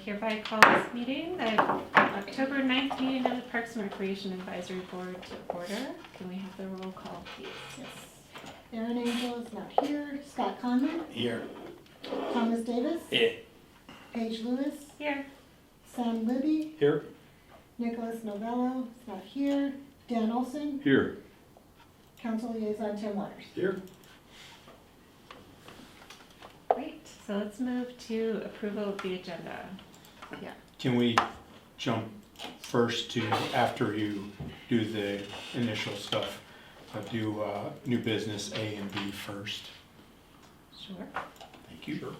hereby call this meeting, the October 9th meeting of the Parks and Recreation Advisory Board to order. Can we have the roll call, please? Yes. Aaron Angel is not here. Scott Conlon. Here. Thomas Davis. Here. Paige Lewis. Here. Sam Libby. Here. Nicholas Novello is not here. Dan Olson. Here. Council Liaison Tim Waters. Here. Great, so let's move to approval of the agenda. Yeah. Can we jump first to, after you do the initial stuff, do new business A and B first? Sure. Thank you.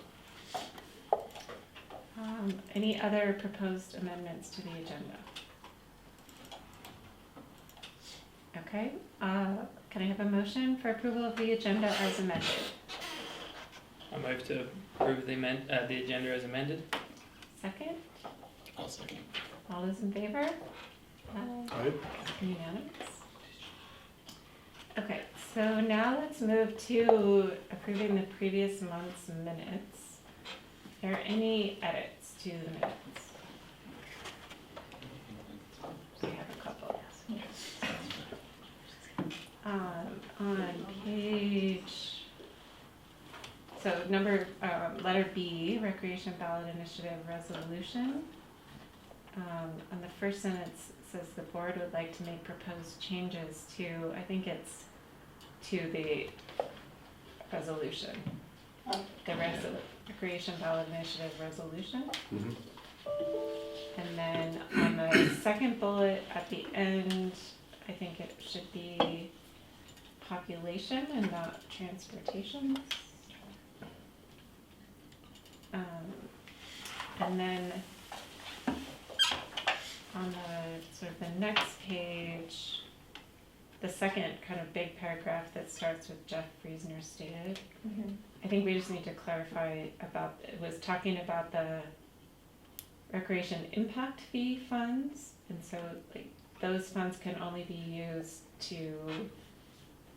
Any other proposed amendments to the agenda? Okay, can I have a motion for approval of the agenda as amended? I move to approve the agenda as amended. Second? I'll second. All those in favor? Aye. Unanimous. Okay, so now let's move to approving the previous month's minutes. Are there any edits to the minutes? We have a couple. On page, so letter B, Recreation Ballot Initiative Resolution. On the first sentence, it says the board would like to make proposed changes to, I think it's to the resolution. The Recreation Ballot Initiative Resolution. And then on the second bullet at the end, I think it should be population and not transportation. And then on the sort of the next page, the second kind of big paragraph that starts with Jeff Friesner stated, I think we just need to clarify about, it was talking about the recreation impact fee funds, and so like those funds can only be used to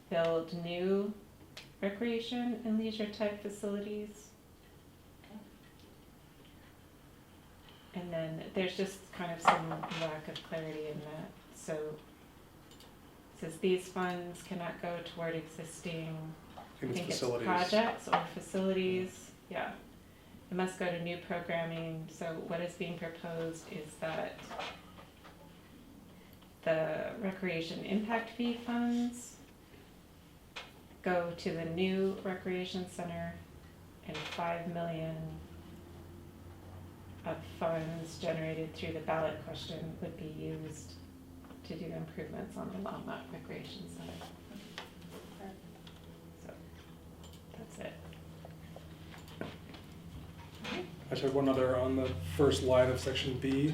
build new recreation and leisure type facilities. And then there's just kind of some lack of clarity in that. So it says these funds cannot go toward existing, I think it's projects or facilities. Yeah. It must go to new programming. So what is being proposed is that the recreation impact fee funds go to the new recreation center, and 5 million of funds generated through the ballot question would be used to do improvements on the Longmont Recreation Center. So that's it. I just have one other on the first line of section B.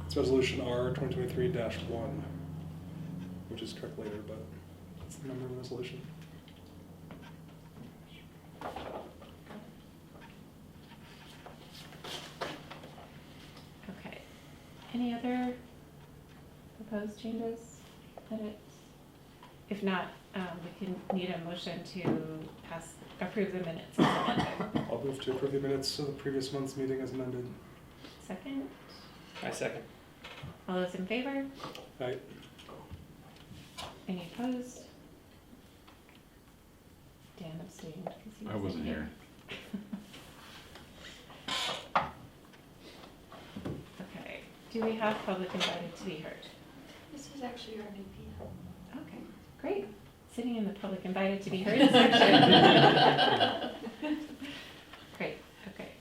It's resolution R 2023-1, which is correct later, but it's the number of the resolution. Okay. Any other proposed changes, edits? If not, we can need a motion to approve the minutes as amended. I'll move to approve the minutes of the previous month's meeting as amended. Second? I second. All those in favor? Aye. Any opposed? Dan abstained because he I wasn't here. Okay. Do we have public invited to be heard? This is actually our new PM. Okay, great. Sitting in the public invited to be heard section. Great, okay.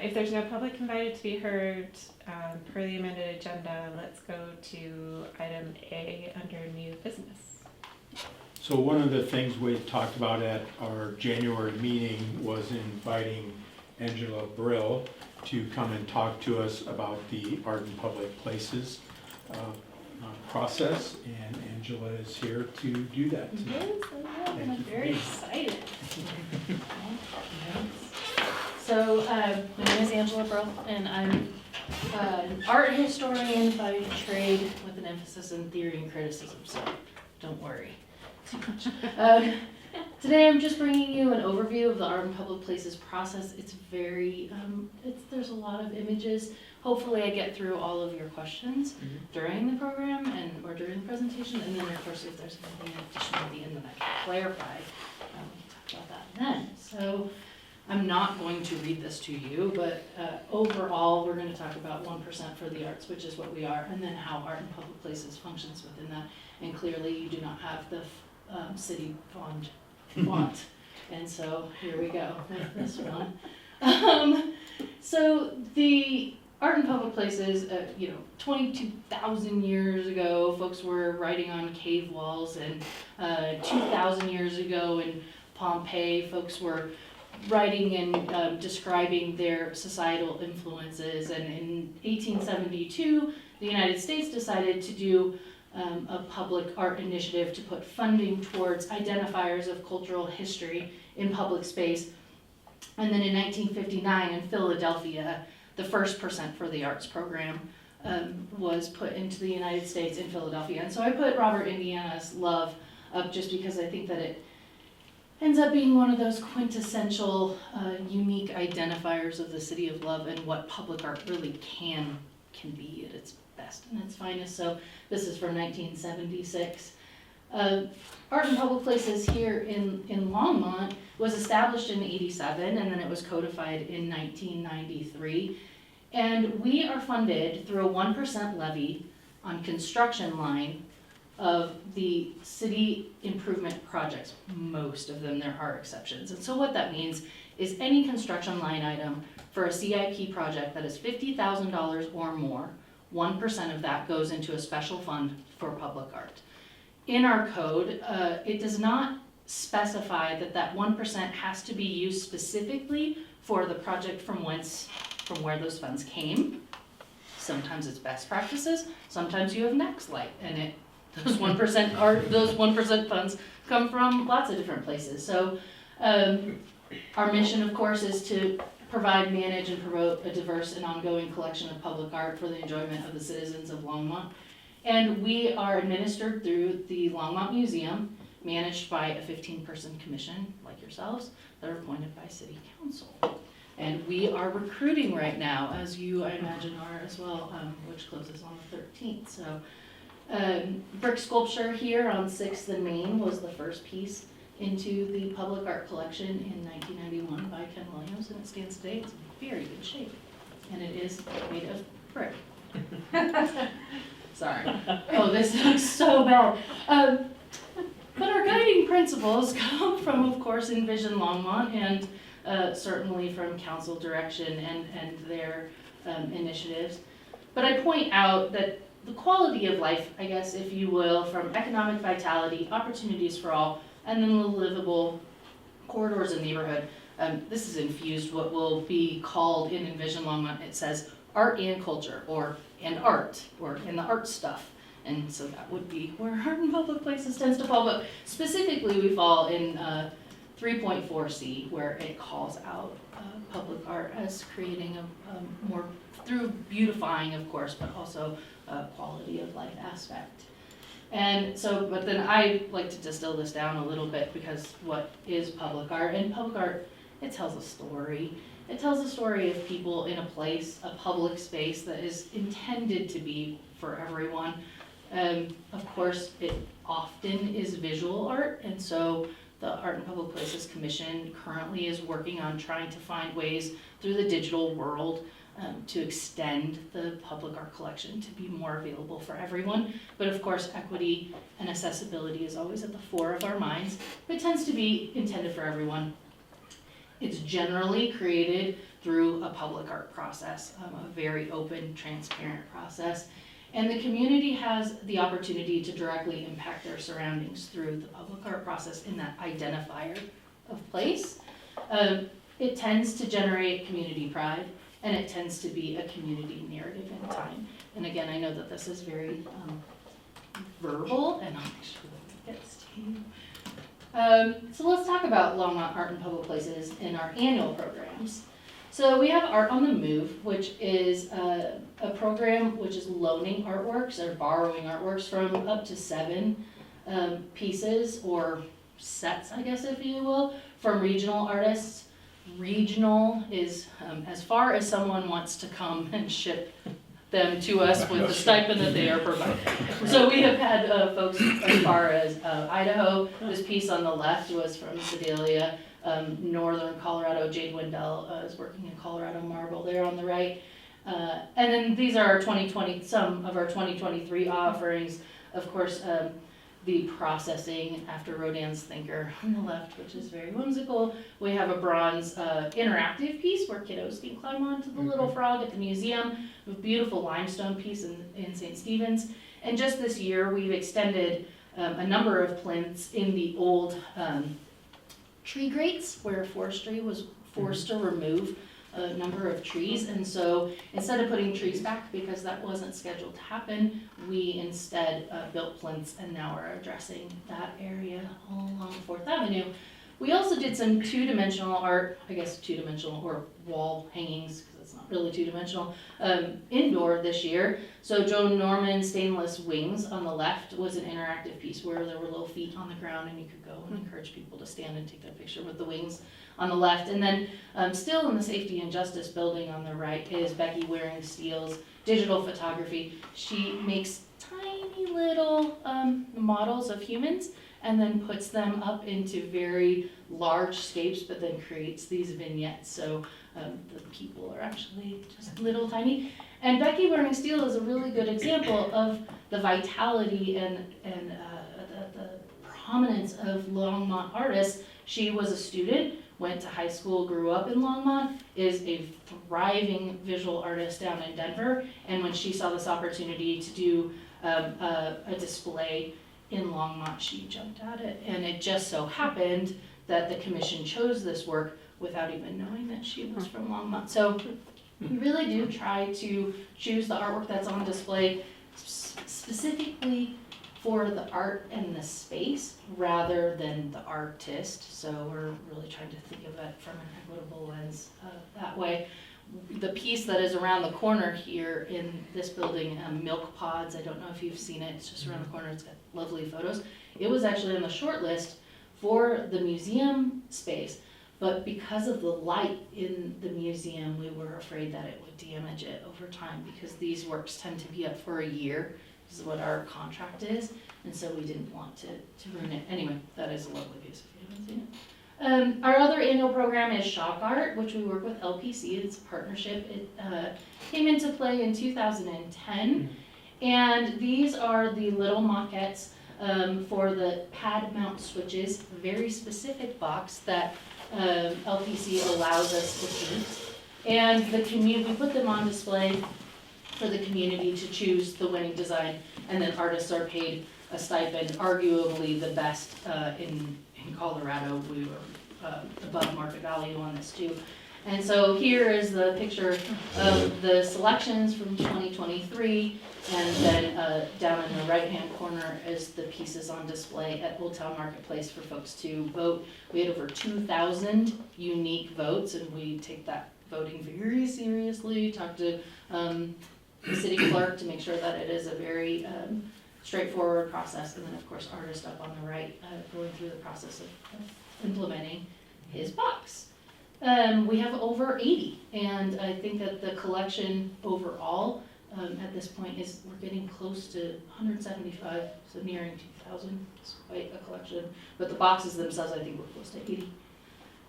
If there's no public invited to be heard, per the amended agenda, let's go to item A under new business. So one of the things we talked about at our January meeting was inviting Angela Brill to come and talk to us about the Art in Public Places process, and Angela is here to do that today. I'm very excited. So, my name is Angela Brill, and I'm an art historian by trade with an emphasis in theory and criticism, so don't worry too much. Today I'm just bringing you an overview of the Art in Public Places process. It's very, there's a lot of images. Hopefully I get through all of your questions during the program or during the presentation, and then of course if there's anything additional at the end that I can clarify, we can talk about that then. So I'm not going to read this to you, but overall we're going to talk about 1% for the arts, which is what we are, and then how Art in Public Places functions within that. And clearly you do not have the city font. And so here we go with this one. So the Art in Public Places, 22,000 years ago, folks were writing on cave walls, and 2,000 years ago in Pompeii, folks were writing and describing their societal influences. And in 1872, the United States decided to do a public art initiative to put funding towards identifiers of cultural history in public space. And then in 1959 in Philadelphia, the first % for the arts program was put into the United States in Philadelphia. And so I put Robert Indiana's Love up just because I think that it ends up being one of those quintessential, unique identifiers of the city of Love and what public art really can be at its best and its finest. So this is from 1976. Art in Public Places here in Longmont was established in 87, and then it was codified in 1993. And we are funded through a 1% levy on construction line of the city improvement projects. Most of them, there are exceptions. And so what that means is any construction line item for a CIP project that is $50,000 or more, 1% of that goes into a special fund for public art. In our code, it does not specify that 1% has to be used specifically for the project from where those funds came. Sometimes it's best practices, sometimes you have Next Light, and those 1% funds come from lots of different places. So our mission, of course, is to provide, manage, and promote a diverse and ongoing collection of public art for the enjoyment of the citizens of Longmont. And we are administered through the Longmont Museum, managed by a 15-person commission, like yourselves, that are appointed by City Council. And we are recruiting right now, as you, I imagine, are as well, which closes on the 13th. So brick sculpture here on 6th and Main was the first piece into the public art collection in 1991 by Ken Williams, and it stands today. It's in very good shape, and it is made of brick. Sorry. Oh, this looks so bad. But our guiding principles come from, of course, Envision Longmont, and certainly from council direction and their initiatives. But I point out that the quality of life, I guess, if you will, from economic vitality, opportunities for all, and then the livable corridors and neighborhood. This is infused what will be called in Envision Longmont, it says art and culture, or and art, or in the art stuff. And so that would be where Art in Public Places tends to fall, but specifically we fall in 3.4C, where it calls out public art as creating a more, through beautifying, of course, but also a quality of life aspect. And so, but then I like to distill this down a little bit, because what is public art? And public art, it tells a story. It tells a story of people in a place, a public space that is intended to be for everyone. Of course, it often is visual art, and so the Art in Public Places Commission currently is working on trying to find ways through the digital world to extend the public art collection to be more available for everyone. But of course, equity and accessibility is always at the fore of our minds. It tends to be intended for everyone. It's generally created through a public art process, a very open, transparent process. And the community has the opportunity to directly impact their surroundings through the public art process in that identifier of place. It tends to generate community pride, and it tends to be a community narrative in time. And again, I know that this is very verbal, and I'll make sure that it gets to you. So let's talk about Longmont Art in Public Places in our annual programs. So we have Art on the Move, which is a program which is loaning artworks or borrowing artworks from up to 7 pieces or sets, I guess if you will, from regional artists. Regional is as far as someone wants to come and ship them to us with the stipend that they are providing. So we have had folks as far as Idaho. This piece on the left was from Sedalia, northern Colorado. Jade Wendell is working in Colorado Marble there on the right. And then these are our some of our 2023 offerings. Of course, the processing after Rodin's Thinker on the left, which is very whimsical. We have a bronze interactive piece where kiddos can climb onto the little frog at the museum. A beautiful limestone piece in St. Stephen's. And just this year, we've extended a number of plinths in the old tree grates where forestry was forced to remove a number of trees. And so instead of putting trees back, because that wasn't scheduled to happen, we instead built plinths and now are addressing that area all along 4th Avenue. We also did some two-dimensional art, I guess two-dimensional or wall hangings, because it's not really two-dimensional, indoor this year. So Joan Norman Stainless Wings on the left was an interactive piece where there were little feet on the ground and you could go and encourage people to stand and take their picture with the wings on the left. And then still in the Safety and Justice building on the right is Becky Waring Steele's digital photography. She makes tiny little models of humans and then puts them up into very large scapes, but then creates these vignettes. So the people are actually just little tiny. And Becky Waring Steele is a really good example of the vitality and the prominence of Longmont artists. She was a student, went to high school, grew up in Longmont, is a thriving visual artist down in Denver. And when she saw this opportunity to do a display in Longmont, she jumped at it. And it just so happened that the commission chose this work without even knowing that she was from Longmont. So we really do try to choose the artwork that's on display specifically for the art and the space rather than the artist. So we're really trying to think of it from an equitable lens that way. The piece that is around the corner here in this building, Milk Pods, I don't know if you've seen it, it's just around the corner, it's got lovely photos. It was actually on the short list for the museum space, but because of the light in the museum, we were afraid that it would damage it over time because these works tend to be up for a year. This is what our contract is, and so we didn't want to ruin it. Anyway, that is a lovely piece if you haven't seen it. Our other annual program is Shock Art, which we work with LPC. It's a partnership. It came into play in 2010, and these are the little maquettes for the pad mount switches, a very specific box that LPC allows us to paint. And the community, we put them on display for the community to choose the winning design, and then artists are paid a stipend, arguably the best in Colorado. We were above market value on this too. And so here is the picture of the selections from 2023, and then down in the right-hand corner is the pieces on display at Old Town Marketplace for folks to vote. We had over 2,000 unique votes, and we take that voting very seriously. Talked to the city clerk to make sure that it is a very straightforward process, and then of course artist up on the right going through the process of implementing his box. We have over 80, and I think that the collection overall at this point is we're getting close to 175, so nearing 2,000. It's quite a collection, but the boxes themselves I think we're close to 80.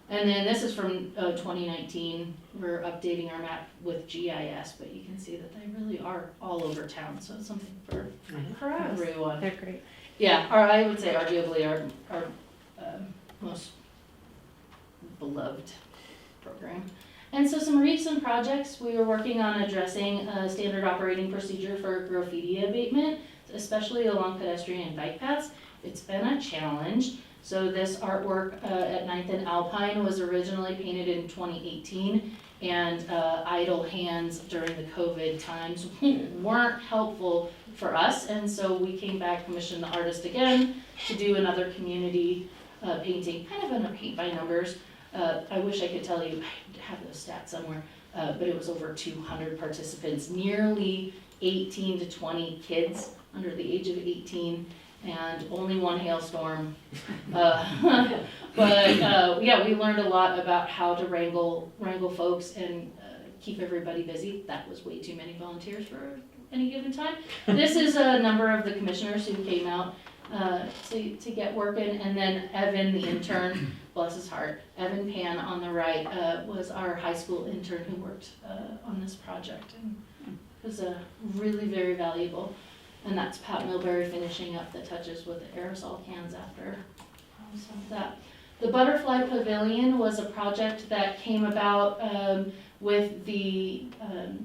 And then this is from 2019. We're updating our map with GIS, but you can see that they really are all over town, so it's something for everyone. They're great. Yeah, I would say arguably our most beloved program. And so some recent projects, we were working on addressing a standard operating procedure for graffiti abatement, especially along pedestrian and bike paths. It's been a challenge. So this artwork at 9th and Alpine was originally painted in 2018, and idle hands during the COVID times weren't helpful for us, and so we came back, commissioned the artist again to do another community painting, kind of in a paint by numbers. I wish I could tell you, I have those stats somewhere, but it was over 200 participants, nearly 18 to 20 kids under the age of 18. and only one hailstorm. Yeah, we learned a lot about how to wrangle folks and keep everybody busy. That was way too many volunteers for any given time. This is a number of the commissioners who came out to get working, and then Evan, the intern, bless his heart, Evan Pan on the right was our high school intern who worked on this project, and was really very valuable. And that's Pat Milbury finishing up the touches with the aerosol cans after some of that. The Butterfly Pavilion was a project that came about with the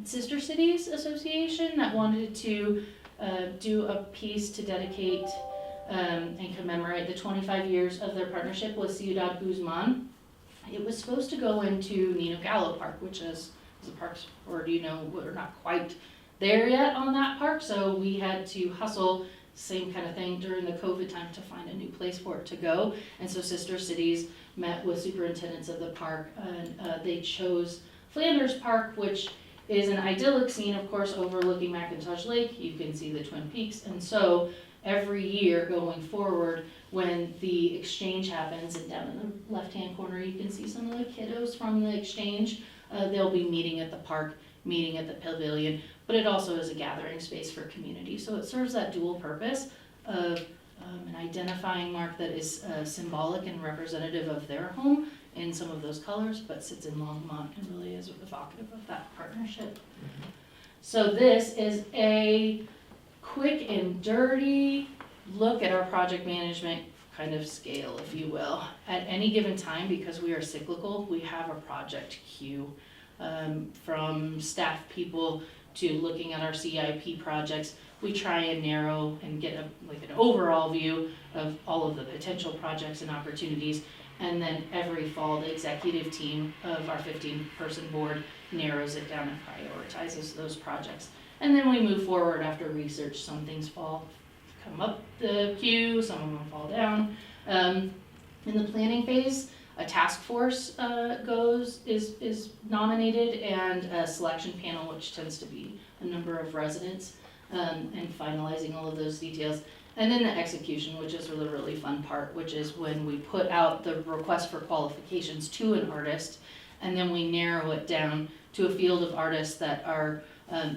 Sister Cities Association that wanted to do a piece to dedicate and commemorate the 25 years of their partnership with Ciudad Guzman. It was supposed to go into Nino Gallo Park, which is the parks, or we're not quite there yet on that park, so we had to hustle, same kind of thing during the COVID time, to find a new place for it to go. And so Sister Cities met with superintendents of the park, and they chose Flanders Park, which is an idyllic scene, of course, overlooking McIntosh Lake. You can see the Twin Peaks, and so every year going forward, when the exchange happens, and down in the left-hand corner you can see some of the kiddos from the exchange, they'll be meeting at the park, meeting at the pavilion, but it also is a gathering space for community. So it serves that dual purpose of an identifying mark that is symbolic and representative of their home in some of those colors, but sits in Longmont and really is evocative of that partnership. So this is a quick and dirty look at our project management kind of scale, if you will. At any given time, because we are cyclical, we have a project queue, from staff people to looking at our CIP projects. We try and narrow and get an overall view of all of the potential projects and opportunities. And then every fall, the executive team of our 15-person board narrows it down and prioritizes those projects. And then we move forward after research. Some things come up the queue, some of them fall down. In the planning phase, a task force is nominated, and a selection panel, which tends to be a number of residents, and finalizing all of those details. And then the execution, which is the really fun part, which is when we put out the request for qualifications to an artist, and then we narrow it down to a field of artists that are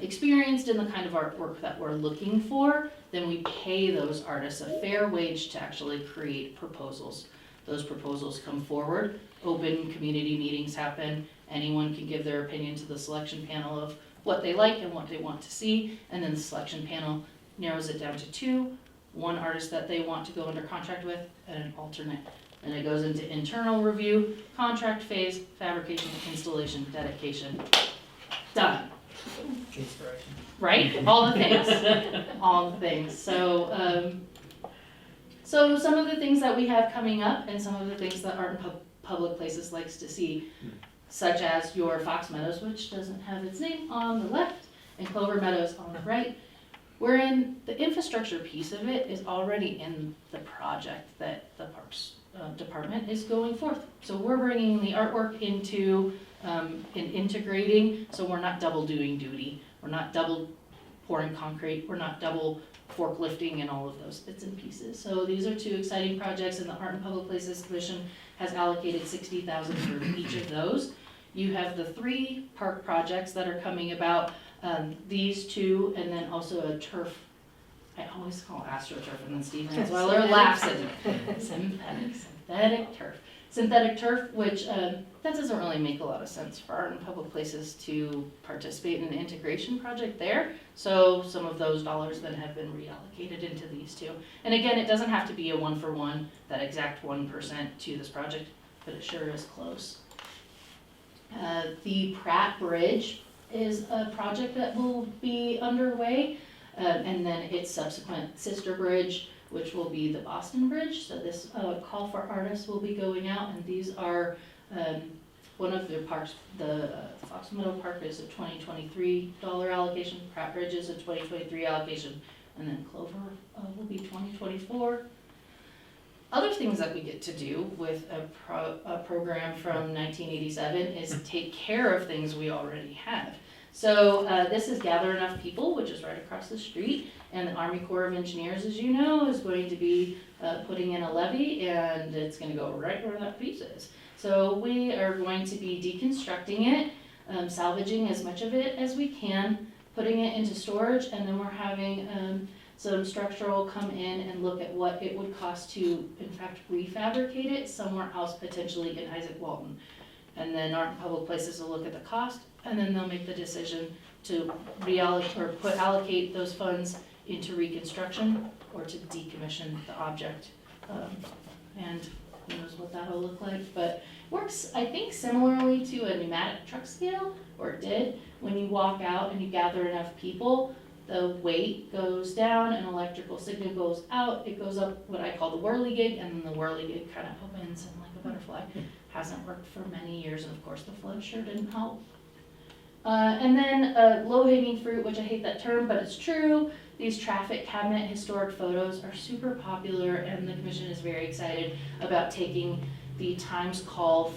experienced in the kind of artwork that we're looking for. Then we pay those artists a fair wage to actually create proposals. Those proposals come forward, open community meetings happen, anyone can give their opinion to the selection panel of what they like and what they want to see, and then the selection panel narrows it down to two, one artist that they want to go under contract with, and an alternate. And it goes into internal review, contract phase, fabrication, installation, dedication. Done. Inspiration. Right? All the things. All the things. So some of the things that we have coming up, and some of the things that Art in Public Places likes to see, such as your Fox Meadows, which doesn't have its name, on the left, and Clover Meadows on the right. Wherein the infrastructure piece of it is already in the project that the Parks Department is going forth. So we're bringing the artwork into and integrating, so we're not double doing duty. We're not double pouring concrete. We're not double forklifting and all of those bits and pieces. So these are two exciting projects, and the Art in Public Places Commission has allocated $60,000 for each of those. You have the 3 park projects that are coming about. These two, and then also a turf. I always call it AstroTurf, and then Steve Ransweiler laughs at it. Synthetic turf. Synthetic turf, which that doesn't really make a lot of sense for Art in Public Places to participate in an integration project there. So some of those dollars then have been reallocated into these two. And again, it doesn't have to be a 1-for-1, that exact 1% to this project, but it sure is close. The Pratt Bridge is a project that will be underway, and then its subsequent sister bridge, which will be the Boston Bridge. So this call for artists will be going out, and these are one of the parks. The Fox Meadow Park is a $2023 allocation, Pratt Bridge is a 2023 allocation, and then Clover will be 2024. Other things that we get to do with a program from 1987 is take care of things we already have. So this is Gather Enough People, which is right across the street, and the Army Corps of Engineers, as you know, is going to be putting in a levee, and it's gonna go right where that piece is. So we are going to be deconstructing it, salvaging as much of it as we can, putting it into storage, and then we're having some structural come in and look at what it would cost to, in fact, refabricate it somewhere else, potentially in Isaac Walton. And then Art and Public Places will look at the cost, and then they'll make the decision to reallocate or allocate those funds into reconstruction or to decommission the object. And who knows what that'll look like, but works, I think, similarly to a pneumatic truck scale, or it did. When you walk out and you gather enough people, the weight goes down and electrical signal goes out. It goes up what I call the whirligig, and then the whirligig kind of opens and like a butterfly. Hasn't worked for many years, and of course the flood sure didn't help. And then low-hanging fruit, which I hate that term, but it's true. These traffic cabinet historic photos are super popular, and the commission is very excited about taking the Times Call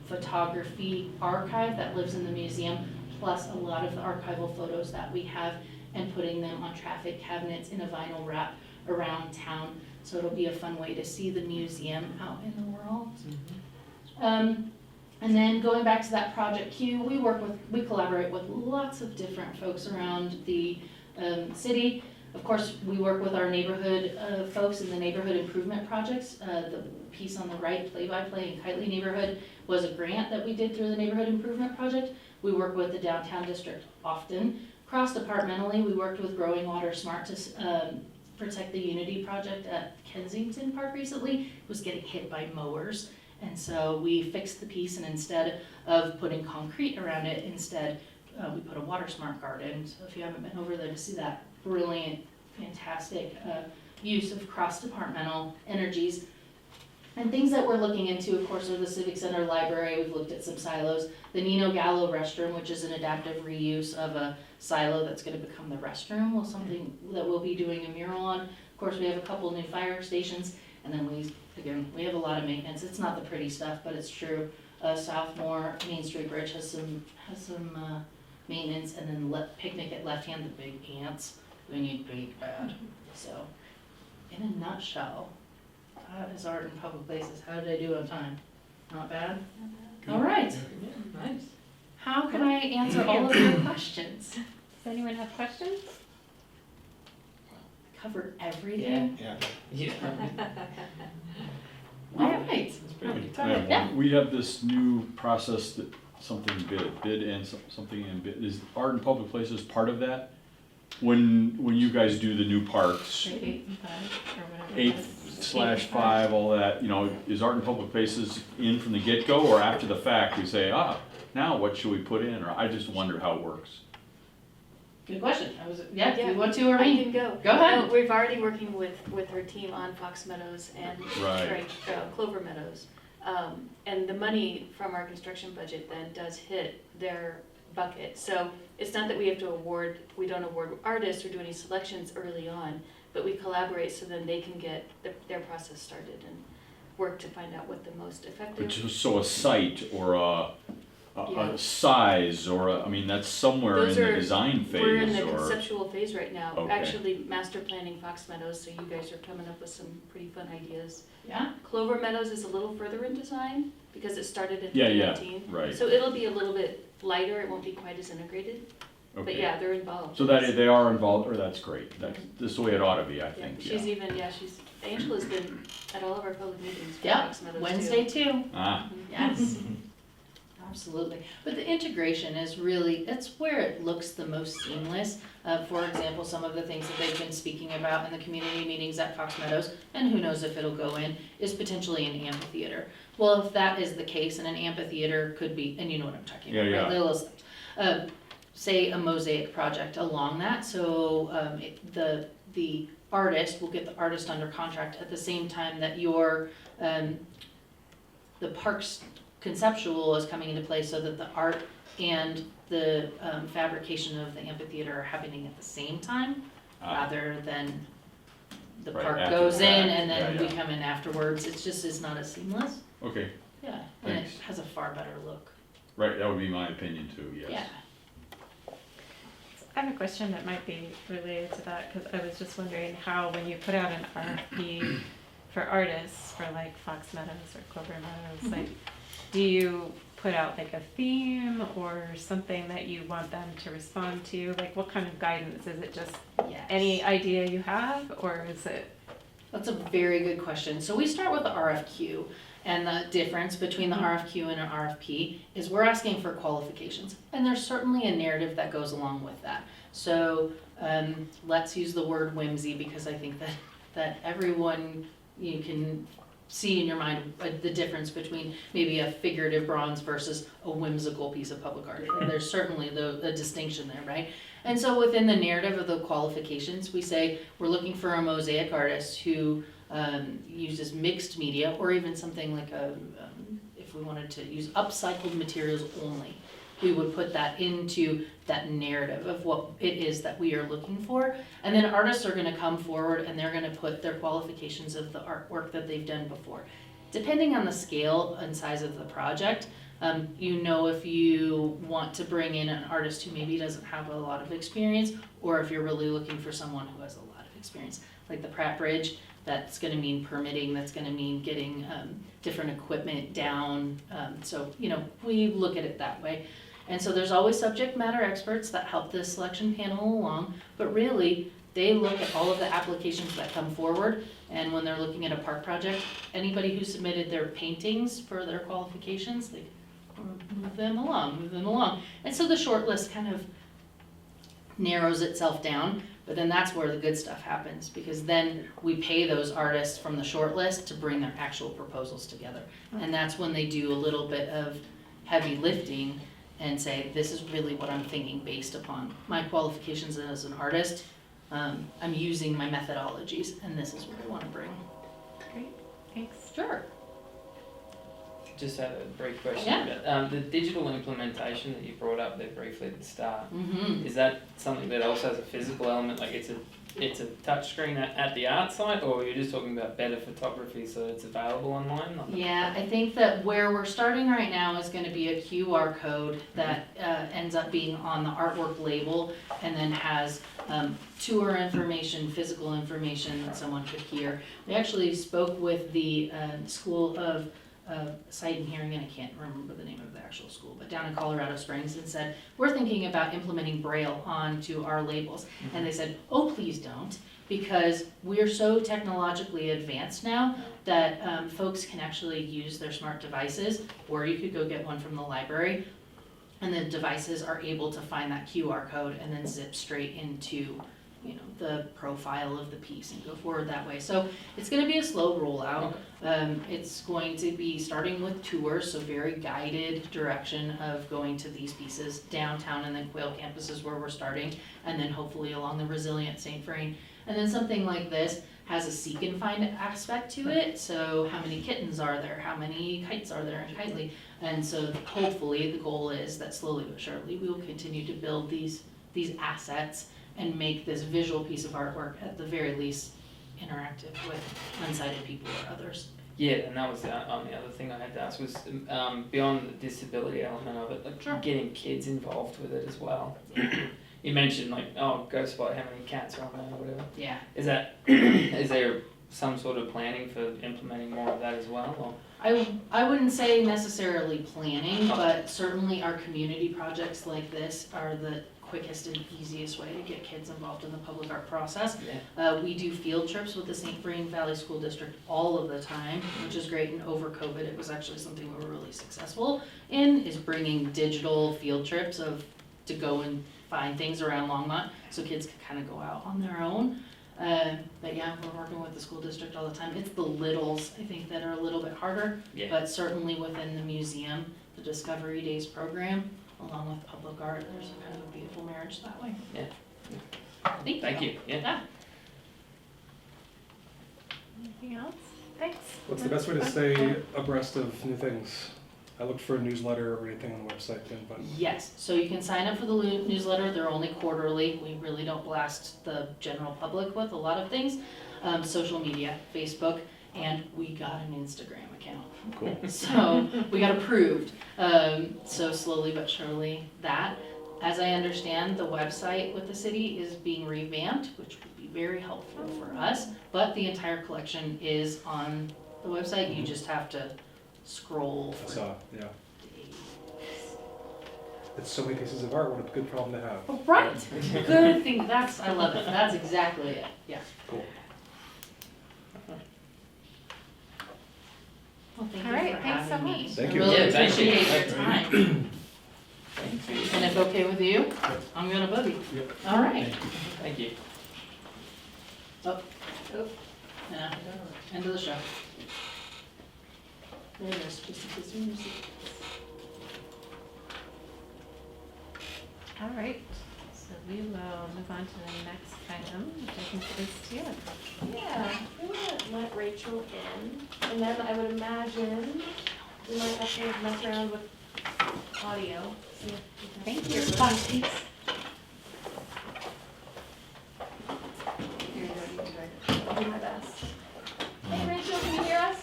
photography archive that lives in the museum, plus a lot of the archival photos that we have, and putting them on traffic cabinets in a vinyl wrap around town. So it'll be a fun way to see the museum out in the world. And then going back to that Project Q, we collaborate with lots of different folks around the city. Of course, we work with our neighborhood folks in the neighborhood improvement projects. The piece on the right, Play-by-Play in Kitely neighborhood, was a grant that we did through the neighborhood improvement project. We work with the downtown district often. Cross-departmentally, we worked with Growing Water Smart to protect the Unity project at Kensington Park recently. It was getting hit by mowers. And so we fixed the piece, and instead of putting concrete around it, we put a water smart garden. So if you haven't been over there to see that brilliant, fantastic use of cross-departmental energies. And things that we're looking into, of course, are the Civic Center Library. We've looked at some silos. The Nino Gallo restroom, which is an adaptive reuse of a silo that's gonna become the restroom, something that we'll be doing a mural on. Of course, we have a couple new fire stations, and then we have a lot of maintenance. It's not the pretty stuff, but it's true. Southmore Main Street Bridge has some maintenance, and then Picnic at Left Hand, the big ants, we need big bad. So, in a nutshell, that is Art in Public Places. How did I do on time? Not bad? All right. Yeah, nice. How can I answer all of your questions? Does anyone have questions? Covered everything? Yeah. Yeah. All right. It's pretty good. I have Yeah. one. We have this new process that something bid and something in bid. Is Art in Public Places part of that? When you guys do the new parks, Grade 8 and 5 or whatever. it was. 8/5, all that, is Art in Public Places in from the get-go, or after the fact, we say, now what should we put in? Or I just wonder how it works. Good question. If Yeah. you want to or I me. can go. Go ahead. No, we've already working with her team on Fox Meadows and Right. Clover Meadows. And the money from our construction budget then does hit their bucket. So it's not that we don't award artists or do any selections early on, but we collaborate so then they can get their process started and work to find out what the most effective. So a site or Yeah. a size or that's somewhere Those in the are- design phase. We're in the or conceptual phase right now, Okay. actually master planning Fox Meadows, so you guys are coming up with some pretty fun ideas. Yeah. Clover Meadows is a little further in design because it started in Yeah, 2019. right. So it'll be a little bit lighter, it won't be quite as integrated, but Okay. yeah, they're involved. So that they are involved, or that's great. That's the way it ought to be, I Yeah, think. she's Angela's been at all of our public meetings for Yeah, Fox Meadows too. Wednesday too. Ah, Yes. Absolutely. But the integration is really, that's where it looks the most seamless. For example, some of the things that they've been speaking about in the community meetings at Fox Meadows, and who knows if it'll go in, is potentially an amphitheater. Well, if that is the case, and an amphitheater could be, and you know what I'm talking about, Yeah, right? yeah. Little steps. Say a mosaic project along that, so the artist, we'll get the artist under contract at the same time that your, the parks conceptual is coming into play, so that the art and the fabrication of the amphitheater are happening at the same time, rather than the Right, park after goes the in fact. and then Yeah, we yeah. come in afterwards. It's just, it's not as seamless. okay, Yeah, and it Thanks. has a far better look. right, that would be my opinion too, yes. Yeah. I have a question that might be related to that, because I was just wondering how, when you put out an RFP for artists, for like Fox Meadows or Clover Meadows, like, do you put out like a theme or something that you want them to respond to? Like, what kind of guidance? Is it just Yes. any idea you have, or is it? That's a very good question. So we start with the RFQ, and the difference between the RFQ and an RFP is we're asking for qualifications, and there's certainly a narrative that goes along with that. So let's use the word whimsy, because I think that everyone, you can see in your mind the difference between maybe a figurative bronze versus a whimsical piece of public art. And there's certainly the distinction there, right? And so within the narrative of the qualifications, we say we're looking for a mosaic artist who uses mixed media, or even something like if we wanted to use upcycled materials only, we would put that into that narrative of what it is that we are looking for. And then artists are gonna come forward and they're gonna put their qualifications of the artwork that they've done before. Depending on the scale and size of the project, if you want to bring in an artist who maybe doesn't have a lot of experience, or if you're really looking for someone who has a lot of experience. Like the Pratt Bridge, that's gonna mean permitting, that's gonna mean getting different equipment down. So we look at it that way. And so there's always subject matter experts that help the selection panel along, but really, they look at all of the applications that come forward, and when they're looking at a park project, anybody who submitted their paintings for their qualifications, they move them along. And so the short list kind of narrows itself down, but then that's where the good stuff happens, because then we pay those artists from the short list to bring their actual proposals together. And that's when they do a little bit of heavy lifting and say, this is really what I'm thinking based upon my qualifications as an artist. I'm using my methodologies, and this is what I want to bring. Great, thanks. Sure. Just had a brief question. Yeah. About, the digital implementation that you brought up there briefly at the start, Mm-hmm. is that something that also has a physical element, like it's a touch screen at the art site, or you're just talking about better photography so it's available online? Like, Yeah, I think that where we're starting right now is going to be a QR code that ends up being on the artwork label, and then has tour information, physical information that someone could hear. We actually spoke with the School of Sight and Hearing, and I can't remember the name of the actual school, but down in Colorado Springs, and said, we're thinking about implementing Braille onto our labels. And they said, oh, please don't, because we're so technologically advanced now that folks can actually use their smart devices, or you could go get one from the library, and the devices are able to find that QR code and then zip straight into the profile of the piece and go forward that way. So it's going to be a slow rollout. It's going to be starting with tours, so very guided direction of going to these pieces downtown, and then Quail Campus is where we're starting, and then hopefully along the Resilient St. Vrain. And then something like this has a seek and find aspect to it. So how many kittens are there? How many kites are there in Kitely? And so hopefully the goal is that slowly but surely we will continue to build these assets and make this visual piece of artwork at the very least interactive with unsighted people or others. Yeah, and that was the only other thing I had to ask was beyond the disability element of it, like Sure. getting kids involved with it as well. You mentioned go spot how many cats are on there or whatever. Yeah. Is there some sort of planning for implementing more of that as well? Or? I wouldn't say necessarily planning, but certainly our community projects like this are the quickest and easiest way to get kids involved in the public art process. Yeah. We do field trips with the St. Vrain Valley School District all of the time, which is great, and over COVID it was actually something we were really successful in, is bringing digital field trips to go and find things around Longmont so kids can kind of go out on their own. But yeah, we're working with the school district all the time. It's the littles, I think, that are a little bit harder, Yeah. but certainly within the museum, the Discovery Days program, along with public art, there's a kind of a beautiful marriage that way. Yeah. Thank you. Yeah. Yeah. Anything else? Thanks. What's the best way to stay abreast of new things? I looked for a newsletter or anything on the website, but Yes, so you can sign up for the newsletter. They're only quarterly. We really don't blast the general public with a lot of things. Social media, Facebook, and we got an Instagram account. Cool. So we got approved. So slowly but surely that. As I understand, the website with the city is being revamped, which would be very helpful for us, but the entire collection is on the website, you just have to scroll I for saw, yeah. days. It's so many pieces of art, what a good problem to have. Oh, right, good thing, I love it, that's exactly it, yeah. Cool. Well, thank All you right, for thanks so having me. much. Thank I you. really Yeah, thank you. appreciate your time. And if okay with you, I'm gonna boogie. Yep. All right. Thank you. Thank you. Yeah, end of the show. There it is, just a Zoom receipt. All right, so we will move on to the next item, which I think is Tia. Yeah, we're gonna let Rachel in, and then I would imagine we might have to mess around with audio. See if we can- Thank you. Fun, thanks. Here you go, you can try it. I'll do my best. Hey Rachel, can you hear us?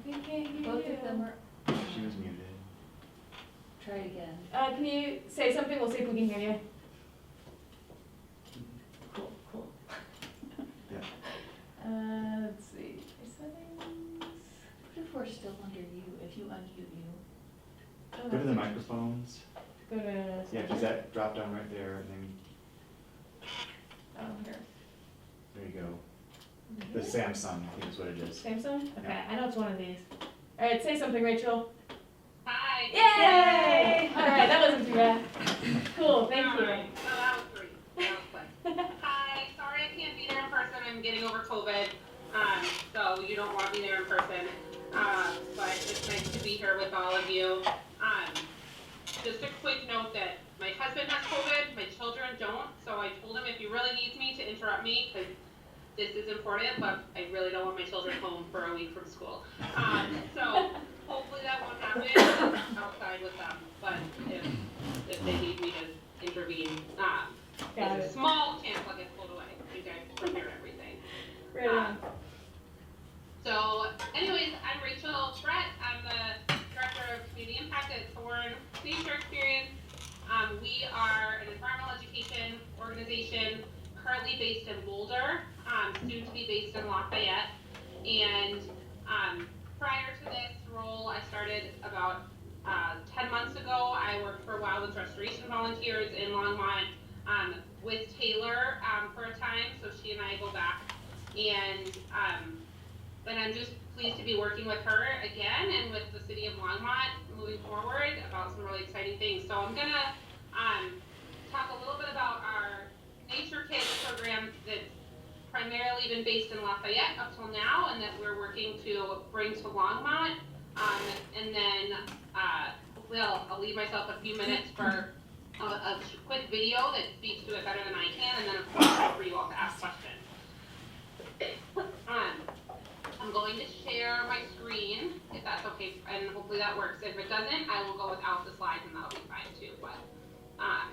We can't hear Both you. of them are, She was muted. try it again. Can you say something? We'll see if we can hear you. Cool, cool. Yeah. Let's see. Settings. What if we're still under you, if you unmute you? Oh, Go to the that's- microphones. Go to. Yeah, just that drop down right there, and then Oh, here. there you go. The Samsung, I think is what it is. Samsung? Okay, Yeah. I know it's one of these. All right, say something, Rachel. Hi. Yay! All right, that wasn't too bad. Cool, thank you. Alright, so that was great. That was quick. Hi, sorry I can't be there in person. I'm getting over COVID. So you don't want me there in person. But it's nice to be here with all of you. Just a quick note that my husband has COVID, my children don't. So I told him if he really needs me to interrupt me, because this is important, but I really don't want my children home for a week from school. So hopefully that won't happen. I'm outside with them, but if they need me to intervene, Got there's a it. small chance I'll get pulled away. You guys prepare everything. Right on. So anyways, I'm Rachel Brett. I'm the Director of Community Impact at Thorn Nature Experience. We are an environmental education organization currently based in Boulder, soon to be based in Lafayette. And prior to this role, I started about 10 months ago. I worked for Wildlands Restoration Volunteers in Longmont with Taylor for a time, so she and I go back. And I'm just pleased to be working with her again and with the city of Longmont moving forward about some really exciting things. So I'm gonna talk a little bit about our Nature Kids program that's primarily been based in Lafayette up till now, and that we're working to bring to Longmont. And then hopefully I'll leave myself a few minutes for a quick video that speaks to it better than I can, and then of course for you all to ask questions. I'm going to share my screen, if that's okay, and hopefully that works. If it doesn't, I will go without the slides, and that'll be fine too, but I'm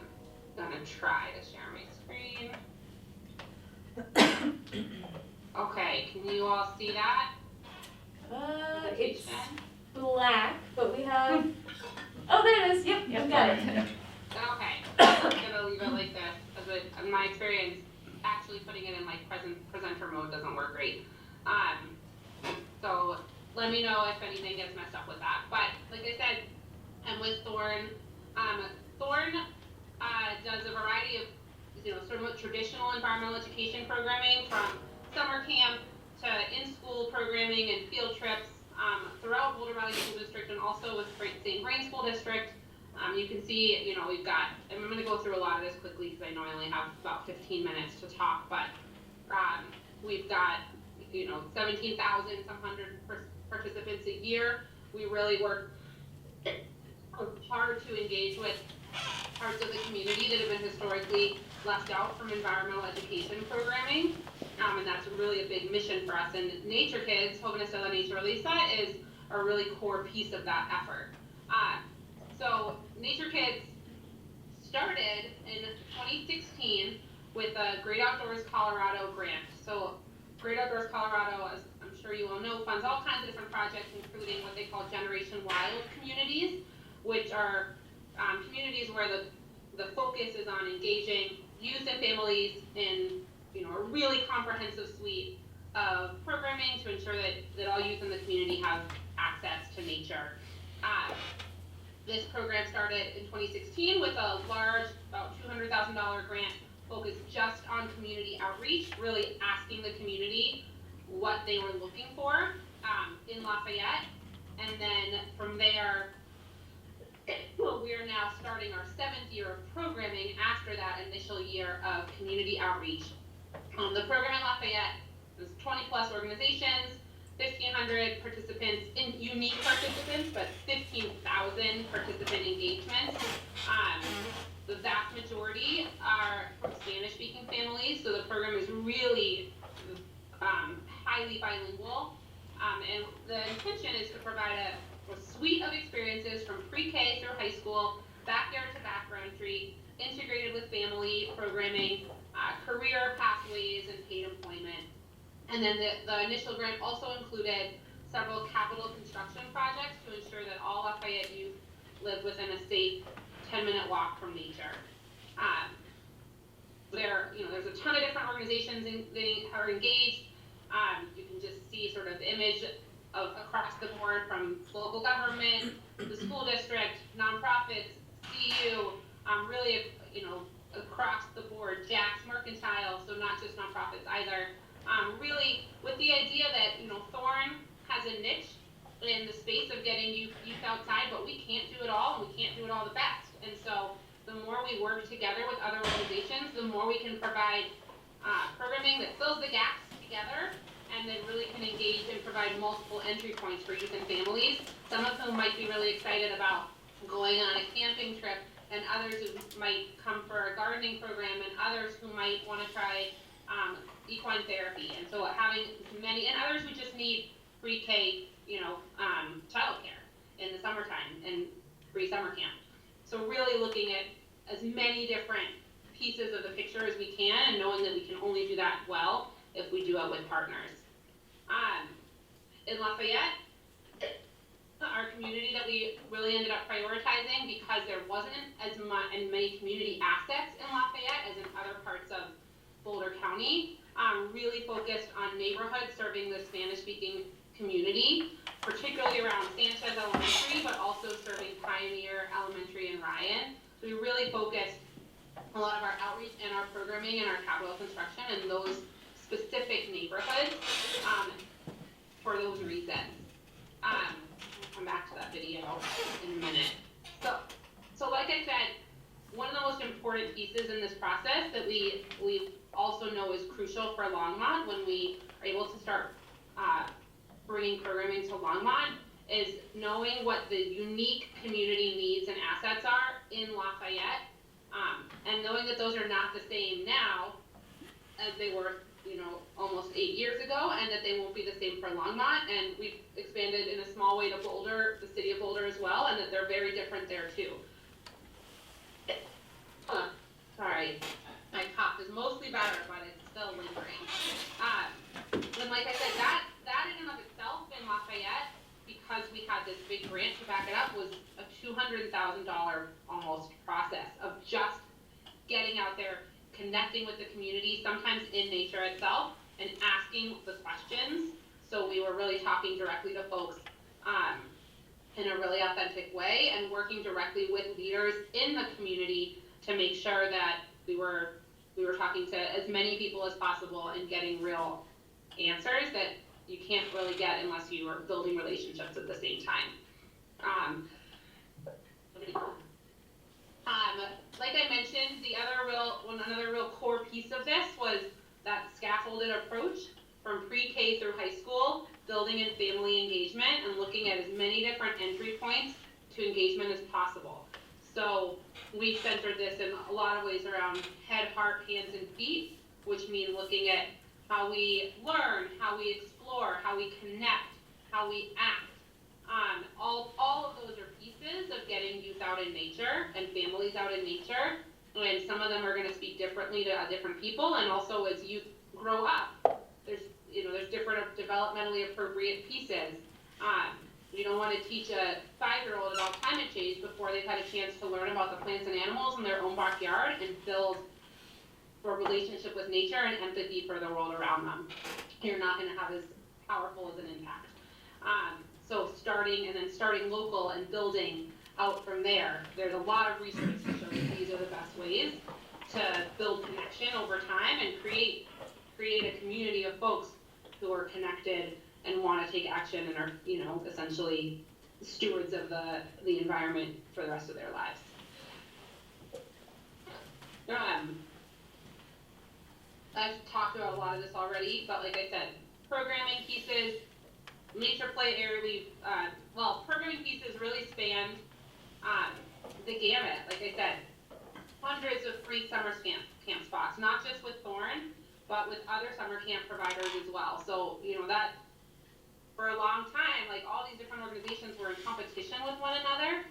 gonna try to share my screen. Okay, can you all see that? It's black, but we have. Oh, there it is. Yep, we got it. Okay, I'm gonna leave it like this, as in my experience, actually putting it in like presenter mode doesn't work great. So let me know if anything gets messed up with that. But like I said, I'm with Thorn. Thorn does a variety of, sort of traditional environmental education programming, from summer camp to in-school programming and field trips throughout Boulder Valley School District, and also with St. Vrain School District. You can see, we've got, and I'm going to go through a lot of this quickly because I know I only have about 15 minutes to talk, but we've got 17,000 some hundred participants a year. We really work hard to engage with parts of the community that have been historically left out from environmental education programming, and that's really a big mission for us. And Nature Kids, Jóvenes de la Naturaleza, is a really core piece of that effort. So Nature Kids started in 2016 with a Great Outdoors Colorado grant. So Great Outdoors Colorado, as I'm sure you all know, funds all kinds of different projects, including what they call Generation Wild communities, which are communities where the focus is on engaging youth and families in, a really comprehensive suite of programming to ensure that all youth in the community have access to nature. This program started in 2016 with a large, about $200,000 grant focused just on community outreach, really asking the community what they were looking for in Lafayette. And then from there, we are now starting our 7th year of programming after that initial year of community outreach. The program in Lafayette is 20 plus organizations, 1,500 participants, unique participants, but 15,000 participant engagements. The vast majority are from Spanish-speaking families, so the program is really highly bilingual. And the intention is to provide a suite of experiences from pre-K through high school, backyard to background tree, integrated with family programming, career pathways, and paid employment. And then the initial grant also included several capital construction projects to ensure that all Lafayette youth live within a safe 10-minute walk from nature. There's a ton of different organizations that are engaged. You can just see sort of the image of across the board from local government, the school district, nonprofits, CU, really, across the board, Jack's Mercantile, so not just nonprofits either. Really with the idea that, Thorn has a niche in the space of getting youth outside, but we can't do it all, and we can't do it all the best. And so the more we work together with other organizations, the more we can provide programming that fills the gaps together, and then really can engage and provide multiple entry points for youth and families, some of whom might be really excited about going on a camping trip, and others who might come for a gardening program, and others who might want to try equine therapy. And so having many, and others who just need pre-K, childcare in the summertime and free summer camp. So really looking at as many different pieces of the picture as we can, and knowing that we can only do that well if we do it with partners. In Lafayette, our community that we really ended up prioritizing, because there wasn't as many community assets in Lafayette as in other parts of Boulder County, really focused on neighborhoods serving the Spanish-speaking community, particularly around Sanchez Elementary, but also serving Pioneer Elementary and Ryan. So we really focused a lot of our outreach and our programming and our capital construction in those specific neighborhoods for those reasons. I'll come back to that video in a minute. So like I said, one of the most important pieces in this process that we also know is crucial for Longmont when we are able to start bringing programming to Longmont is knowing what the unique community needs and assets are in Lafayette, and knowing that those are not the same now as they were, almost 8 years ago, and that they won't be the same for Longmont. And we've expanded in a small way to Boulder, the city of Boulder as well, and that they're very different there too. Sorry, my cough is mostly better, but it's still lingering. And like I said, that in and of itself in Lafayette, because we had this big grant to back it up, was a $200,000 almost process of just getting out there, connecting with the community, sometimes in nature itself, and asking the questions. So we were really talking directly to folks in a really authentic way, and working directly with leaders in the community to make sure that we were talking to as many people as possible and getting real answers that you can't really get unless you are building relationships at the same time. Like I mentioned, another real core piece of this was that scaffolded approach from pre-K through high school, building in family engagement and looking at as many different entry points to engagement as possible. So we centered this in a lot of ways around head, heart, hands, and feet, which mean looking at how we learn, how we explore, how we connect, how we act. All of those are pieces of getting youth out in nature and families out in nature, and some of them are going to speak differently to different people. And also, as youth grow up, there's different developmentally appropriate pieces. We don't wanna teach a 5-year-old about climate change before they've had a chance to learn about the plants and animals in their own backyard and build a relationship with nature and empathy for the world around them. You're not gonna have as powerful as an impact. So starting local and building out from there. There's a lot of research to show that these are the best ways to build connection over time and create a community of folks who are connected and want to take action and are, you know, essentially stewards of the environment for the rest of their lives. I've talked about a lot of this already, but like I said, programming pieces, nature play area, programming pieces really span the gamut. Like I said, hundreds of free summer camp spots, not just with Thorn, but with other summer camp providers as well. So, you know, that for a long time, like all these different organizations were in competition with one another,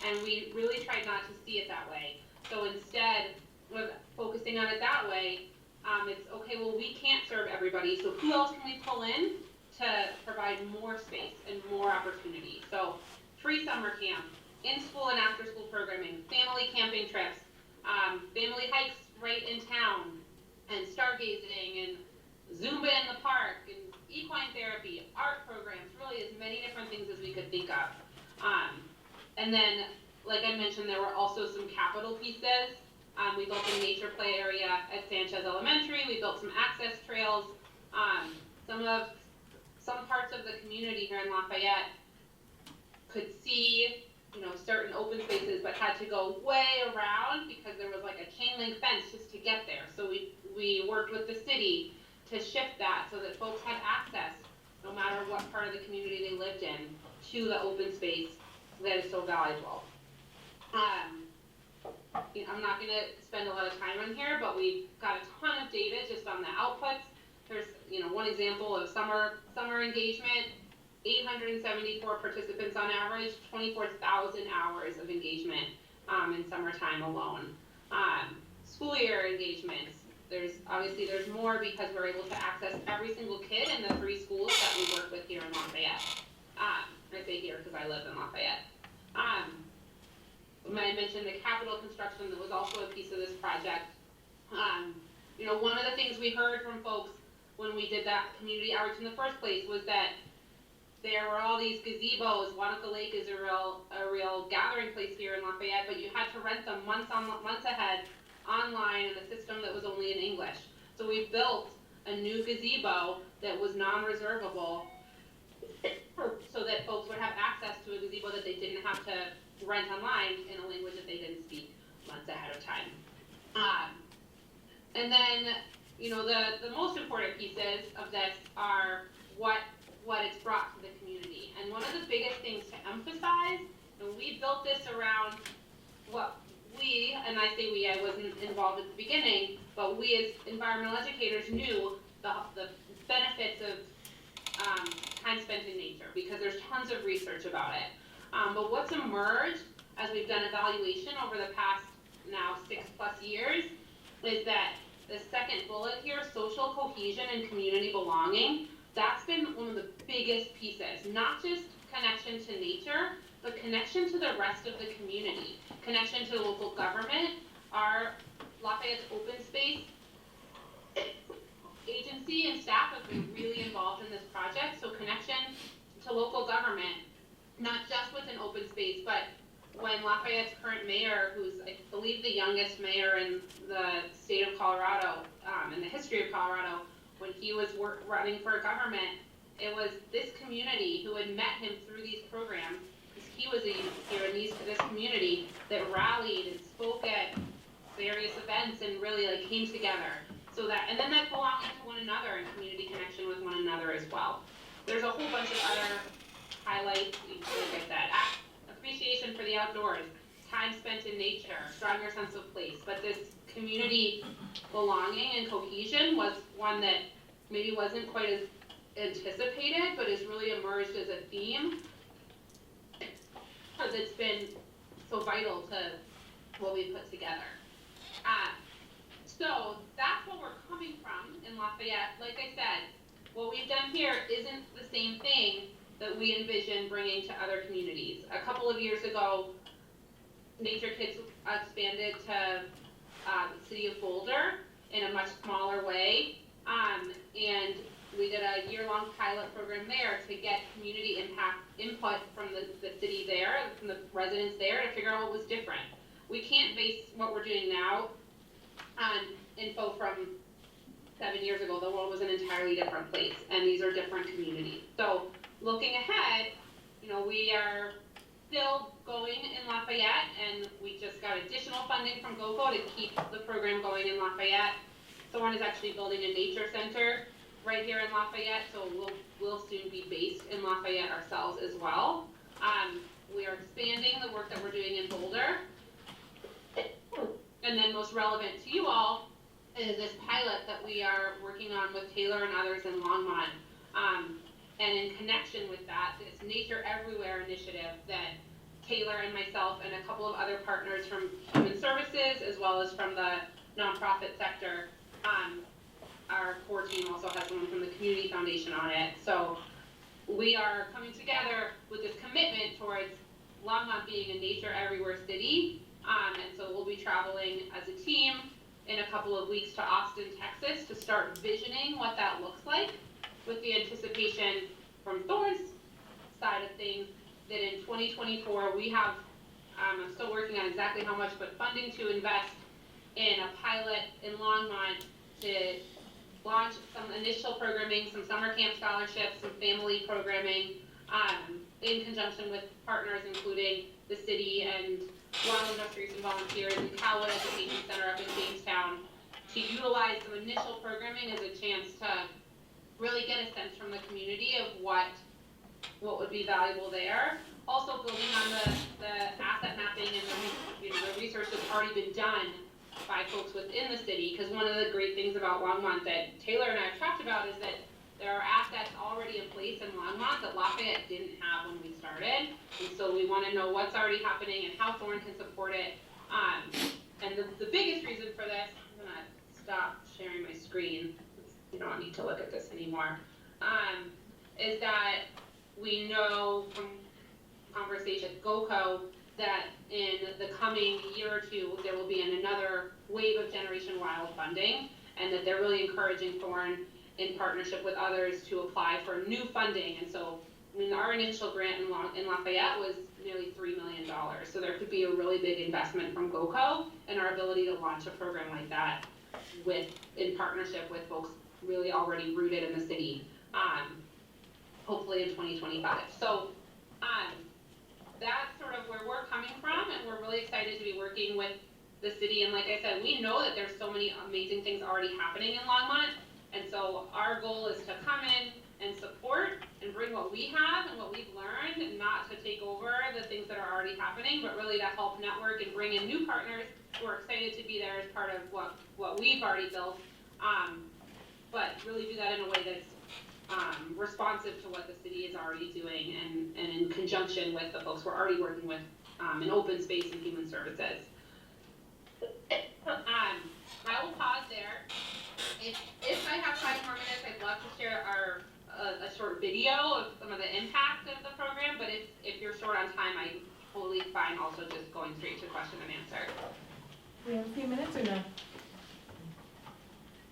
and we really tried not to see it that way. So instead of focusing on it that way, it's okay, well, we can't serve everybody, so who else can we pull in to provide more space and more opportunity? So free summer camp, in-school and after-school programming, family camping trips, family hikes right in town, and stargazing, and Zumba in the park, and equine therapy, art programs, really as many different things as we could think of. And then, like I mentioned, there were also some capital pieces. We built a nature play area at Sanchez Elementary. We built some access trails. Some parts of the community here in Lafayette could see, you know, certain open spaces, but had to go way around because there was like a chain link fence just to get there. So we worked with the city to shift that so that folks had access, no matter what part of the community they lived in, to the open space that is so valuable. You know, I'm not going to spend a lot of time on here, but we've got a ton of data just on the outputs. There's, you know, one example of summer engagement, 874 participants on average, 24,000 hours of engagement in summertime alone. School year engagements, there's more because we're able to access every single kid in the 3 schools that we work with here in Lafayette. I say here because I live in Lafayette. I mentioned the capital construction that was also a piece of this project. You know, one of the things we heard from folks when we did that community outreach in the first place was that there were all these gazebos. Wanaka Lake is a real gathering place here in Lafayette, but you had to rent them months ahead online in a system that was only in English. So we built a new gazebo that was non-reservable so that folks would have access to a gazebo that they didn't have to rent online in a language that they didn't speak months ahead of time. And then, you know, the most important pieces of this are what it's brought to the community. And one of the biggest things to emphasize, and we built this around what we, and I say we, I wasn't involved at the beginning, but we as environmental educators knew the benefits of time spent in nature, because there's tons of research about it. But what's emerged as we've done evaluation over the past now 6+ years is that the second bullet here, social cohesion and community belonging, that's been one of the biggest pieces, not just connection to nature, but connection to the rest of the community, connection to local government. Our Lafayette's open space agency and staff have been really involved in this project, so connection to local government, not just within open space, but when Lafayette's current mayor, who's I believe the youngest mayor in the state of Colorado, in the history of Colorado, when he was running for government, it was this community who had met him through these programs, because he was a youth here in this community, that rallied and spoke at various events and really like came together. So that, and then that belonging to one another and community connection with one another as well. There's a whole bunch of other highlights, like I said, appreciation for the outdoors, time spent in nature, stronger sense of place. But this community belonging and cohesion was one that maybe wasn't quite as anticipated, but has really emerged as a theme that's been so vital to what we put together. So that's what we're coming from in Lafayette. Like I said, what we've done here isn't the same thing that we envision bringing to other communities. A couple of years ago, Nature Kids expanded to the city of Boulder in a much smaller way, and we did a year-long pilot program there to get community input from the city there, from the residents there, to figure out what was different. We can't base what we're doing now on info from 7 years ago. The world was an entirely different place, and these are different communities. So looking ahead, we are still going in Lafayette, and we just got additional funding from GOCO to keep the program going in Lafayette. Someone is actually building a nature center right here in Lafayette, so we'll soon be based in Lafayette ourselves as well. We are expanding the work that we're doing in Boulder. And then most relevant to you all is this pilot that we are working on with Taylor and others in Longmont. And in connection with that, this Nature Everywhere initiative that Taylor and myself and a couple of other partners from Human Services, as well as from the nonprofit sector, our core team also has someone from the Community Foundation on it. So we are coming together with this commitment towards Longmont being a Nature Everywhere city. And so we'll be traveling as a team in a couple of weeks to Austin, Texas, to start visioning what that looks like, with the anticipation from Thorne's side of things that in 2024 we have, I'm still working on exactly how much, but funding to invest in a pilot in Longmont to launch some initial programming, some summer camp scholarships, some family programming, in conjunction with partners including the city and Wild Industries and Volunteers and Calwood Education Center up in Jamestown, to utilize some initial programming as a chance to really get a sense from the community of what would be valuable there. Also building on the asset mapping and the research that's already been done by folks within the city, because one of the great things about Longmont that Taylor and I have talked about is that there are assets already in place in Longmont that Lafayette didn't have when we started, and so we want to know what's already happening and how Thorne can support it. And the biggest reason for this, I'm gonna stop sharing my screen, you don't need to look at this anymore, is that we know from conversation with GOCO that in the coming year or two, there will be another wave of Generation Wild funding, and that they're really encouraging Thorne in partnership with others to apply for new funding. And so, our initial grant in Lafayette was nearly $3 million. So there could be a really big investment from GOCO and our ability to launch a program like that in partnership with folks really already rooted in the city, hopefully in 2025. So that's sort of where we're coming from, and we're really excited to be working with the city. And like I said, we know that there's so many amazing things already happening in Longmont, and so our goal is to come in and support and bring what we have and what we've learned, and not to take over the things that are already happening, but really to help network and bring in new partners who are excited to be there as part of what we've already built, but really do that in a way that's responsive to what the city is already doing, and in conjunction with the folks we're already working with in open space and human services. I will pause there. If I have 5 more minutes, I'd love to share a short video of some of the impact of the program, but if you're short on time, I'm totally fine also just going straight to question and answer. We have a few minutes or no?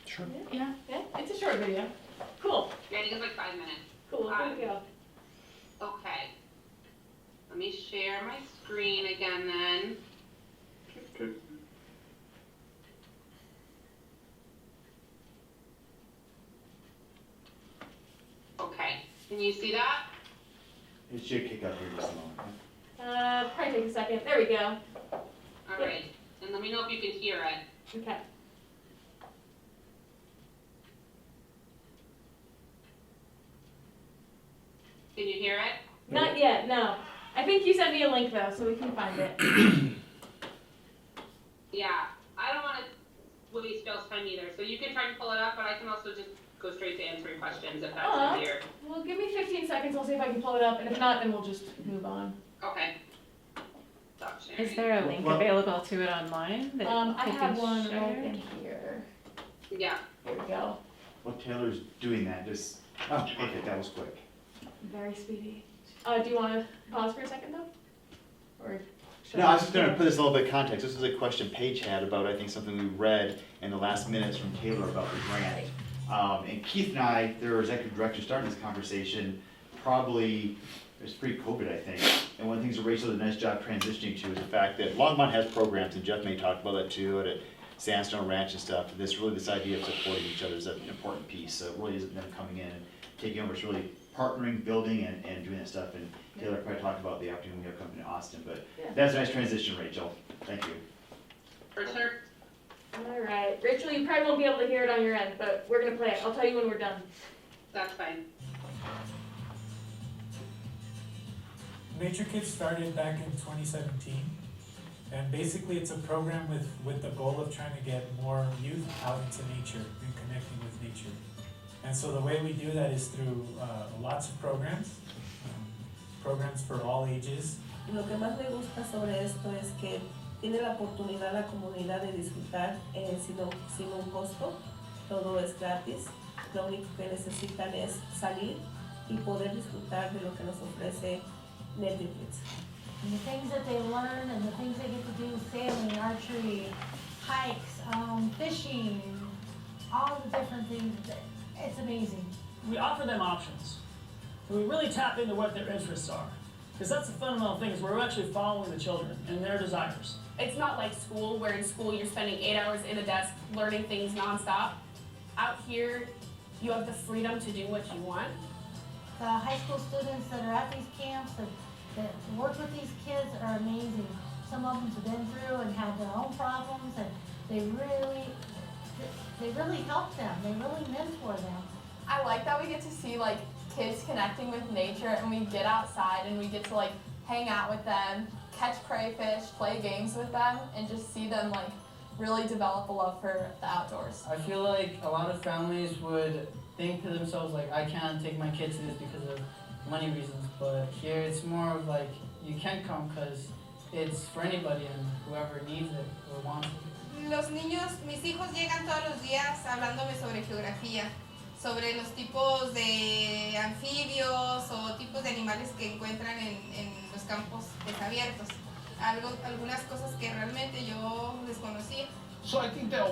Sure. Yeah, it's a short video. Cool, Yeah, I think it's like 5 minutes. cool, here we go. Okay. Let me share my screen again then. Okay, can you see that? It should kick up here just a moment. Probably take a second, there we go. All right, and let me know if you can hear it. Okay. Can you hear it? Not yet, no. I think you sent me a link though, so we can find it. Yeah, I don't want to waste Bill's time either, so you can try and pull it up, but I can also just go straight to answering questions if that's easier. Well, give me 15 seconds, I'll see if I can pull it up, and if not, then we'll just move on. Okay. Stop sharing. Is there a link Well- available to it online? That I could be have one right shared? in here. Yeah. Here we go. Well, Taylor's doing that, just, oh, okay, that was quick. Very speedy. Do you wanna pause for a second though? Or? should No, I was just gonna put this a little bit of context. This is a question Paige had about, I think, something we read in the last minutes from Taylor about the grant. And Keith and I, their executive director, started this conversation probably, it was pre-COVID, I think. And one of the things that Rachel did a nice job transitioning to is the fact that Longmont has programs, and Jeff may talk about that too, at Sandstone Ranch and stuff. This idea of supporting each other is an important piece. So it really isn't them coming in and taking over, it's really partnering, building, and doing that stuff. And Taylor probably talked about the opportunity we have coming to Austin, but that's a nice transition, Rachel. Thank you. For sure. Alright, Rachel, you probably won't be able to hear it on your end, but we're gonna play it. I'll tell you when we're done. That's fine. Nature Kids started back in 2017, and basically it's a program with the goal of trying to get more youth out into nature and connecting with nature. And so the way we do that is through lots of programs, programs for all ages. Lo que más me gusta sobre esto es que tiene la oportunidad la comunidad de disfrutar sin un costo, todo es gratis, lo único que necesitan es salir y poder disfrutar de lo que nos ofrece Nature Kids. And the things that they learn and the things they get to do, sailing, archery, hikes, fishing, all the different things, it's amazing. We offer them options. So we really tap into what their interests are. Because that's the fundamental thing, is we're actually following the children and their desires. It's not like school, where in school you're spending 8 hours in a desk learning things nonstop. Out here, you have the freedom to do what you want. The high school students that are at these camps that work with these kids are amazing. Some of them have been through and had their own problems, and they really help them. They really mentor them. I like that we get to see like kids connecting with nature, and we get outside and we get to like hang out with them, catch crayfish, play games with them, and just see them like really develop a love for the outdoors. I feel like a lot of families would think to themselves like, I can't take my kids to this because of money reasons, but here it's more of like, you can come because it's for anybody and whoever needs it or wants it. Los niños, mis hijos llegan todos los días hablándome sobre geografía, sobre los tipos de anfibios o tipos de animales que encuentran en los campos desabiertos. Algunas cosas que realmente yo desconocía. So I think that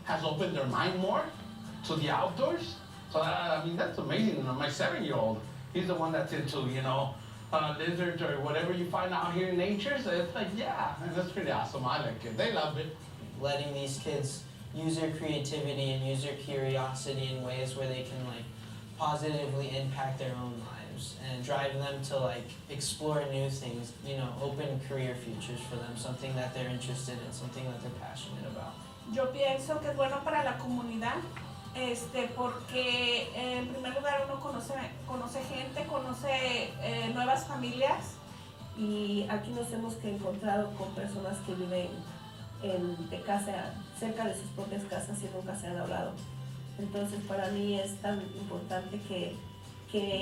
has opened their mind more to the outdoors. So I mean, that's amazing. My 7-year-old, he's the one that's into, lizards or whatever you find out here in nature. So it's like, yeah, that's pretty awesome. I like it. They love it. Letting these kids use their creativity and use their curiosity in ways where they can like positively impact their own lives and drive them to like explore new things, open career futures for them, something that they're interested in, something that they're passionate about. Yo pienso que es bueno para la comunidad, porque en primer lugar uno conoce gente, conoce nuevas familias. Y aquí nos hemos encontrado con personas que viven de casa, cerca de sus propias casas y nunca se han hablado. Entonces para mí es tan importante que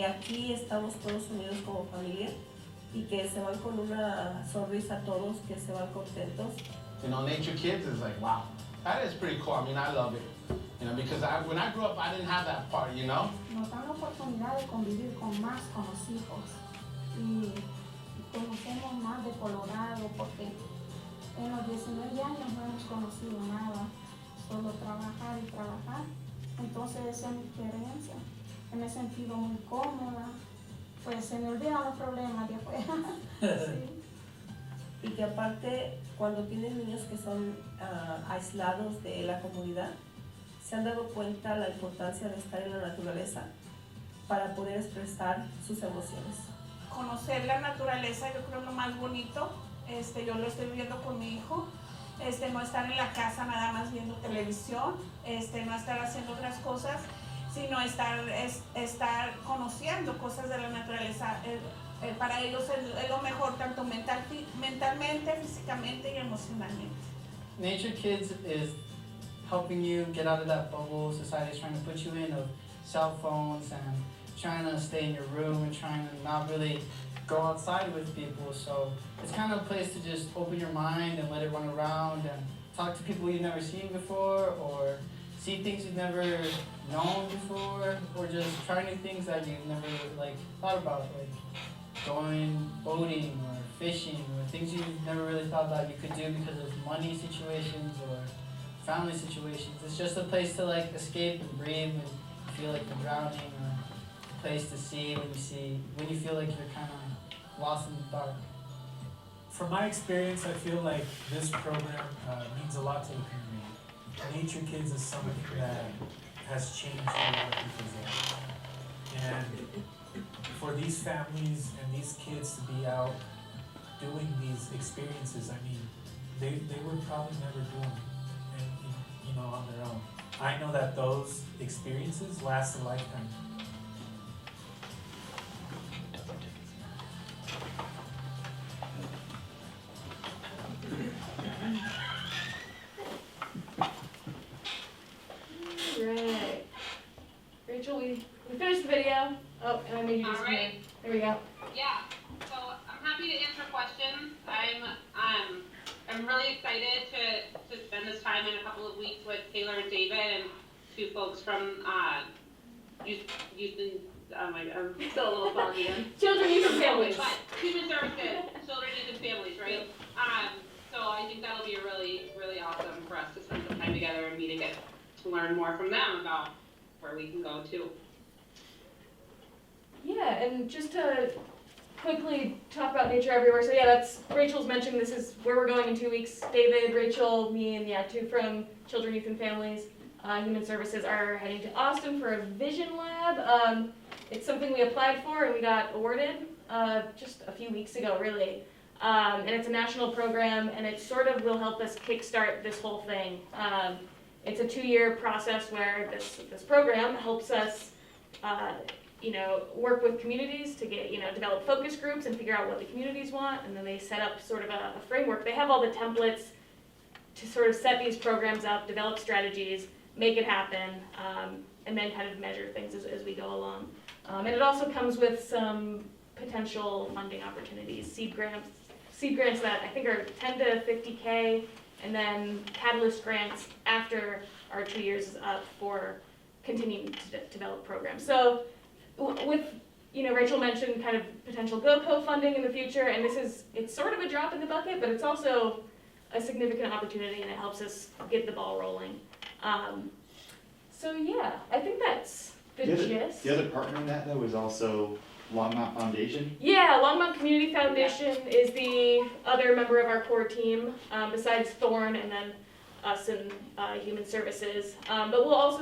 aquí estamos todos unidos como familia y que se van con una sonrisa todos, que se van contentos. Nature Kids is like, wow, that is pretty cool. I mean, I love it. Because when I grew up, I didn't have that part, Nos dan la oportunidad de convivir con los hijos y conocemos más de Colorado, porque en los 19 años no hemos conocido nada, solo trabajar y trabajar. Entonces esa es mi experiencia. Me he sentido muy cómoda, pues se me olvidan los problemas de afuera. Sí. Y que aparte, cuando tienes niños que son aislados de la comunidad, se han dado cuenta la importancia de estar en la naturaleza para poder expresar sus emociones. Conocer la naturaleza, yo creo, es lo más bonito. Yo lo estoy viviendo con mi hijo. No estar en la casa nada más viendo televisión, no estar haciendo otras cosas, sino estar conociendo cosas de la naturaleza. Para ellos es lo mejor, tanto mentalmente, físicamente y emocionalmente. Nature Kids is helping you get out of that bubble society is trying to put you in of cell phones and trying to stay in your room and trying to not really go outside with people. So it's kind of a place to just open your mind and let it run around and talk to people you've never seen before, or see things you've never known before, or just try new things that you've never like thought about, like going boating or fishing, or things you've never really thought that you could do because of money situations or family situations. It's just a place to like escape and breathe when you feel like you're drowning, or a place to see when you feel like you're kind of lost in the dark. From my experience, I feel like this program means a lot to the community. Nature Kids is something that has changed a lot of people's lives. And for these families and these kids to be out doing these experiences, I mean, they would probably never do them, on their own. I know that those experiences last a lifetime. Right. Rachel, we finished the video. Oh, and I made you disappear. Alright. There we go. Yeah, so I'm happy to answer questions. I'm really excited to spend this time in a couple of weeks with Taylor and David and two folks from youth and oh my God, I'm still a little foggy. Children, youth, and families. But human services, children, youth, and families, right? So I think that'll be really, really awesome for us to spend some time together and meet and get to learn more from them about where we can go too. Yeah, and just to quickly talk about Nature Everywhere. So yeah, that's Rachel's mentioned. This is where we're going in 2 weeks. David, Rachel, me, and two from Children, Youth, and Families. Human Services are heading to Austin for a Vision Lab. It's something we applied for and we got awarded just a few weeks ago, really. And it's a national program, and it sort of will help us kickstart this whole thing. It's a 2-year process where this program helps us work with communities to get, develop focus groups and figure out what the communities want, and then they set up sort of a framework. They have all the templates to sort of set these programs up, develop strategies, make it happen, and then kind of measure things as we go along. And it also comes with some potential funding opportunities, seed grants that I think are 10 to 50K, and then catalyst grants after our 2 years is up for continuing to develop programs. So with, Rachel mentioned kind of potential GoCo funding in the future, and it's sort of a drop in the bucket, but it's also a significant opportunity, and it helps us get the ball rolling. So yeah, I think that's the gist. The other partner in that though is also Longmont Foundation? Yeah, Longmont Community Foundation is the other member of our core team, besides Thorn and then us and Human Services. But we'll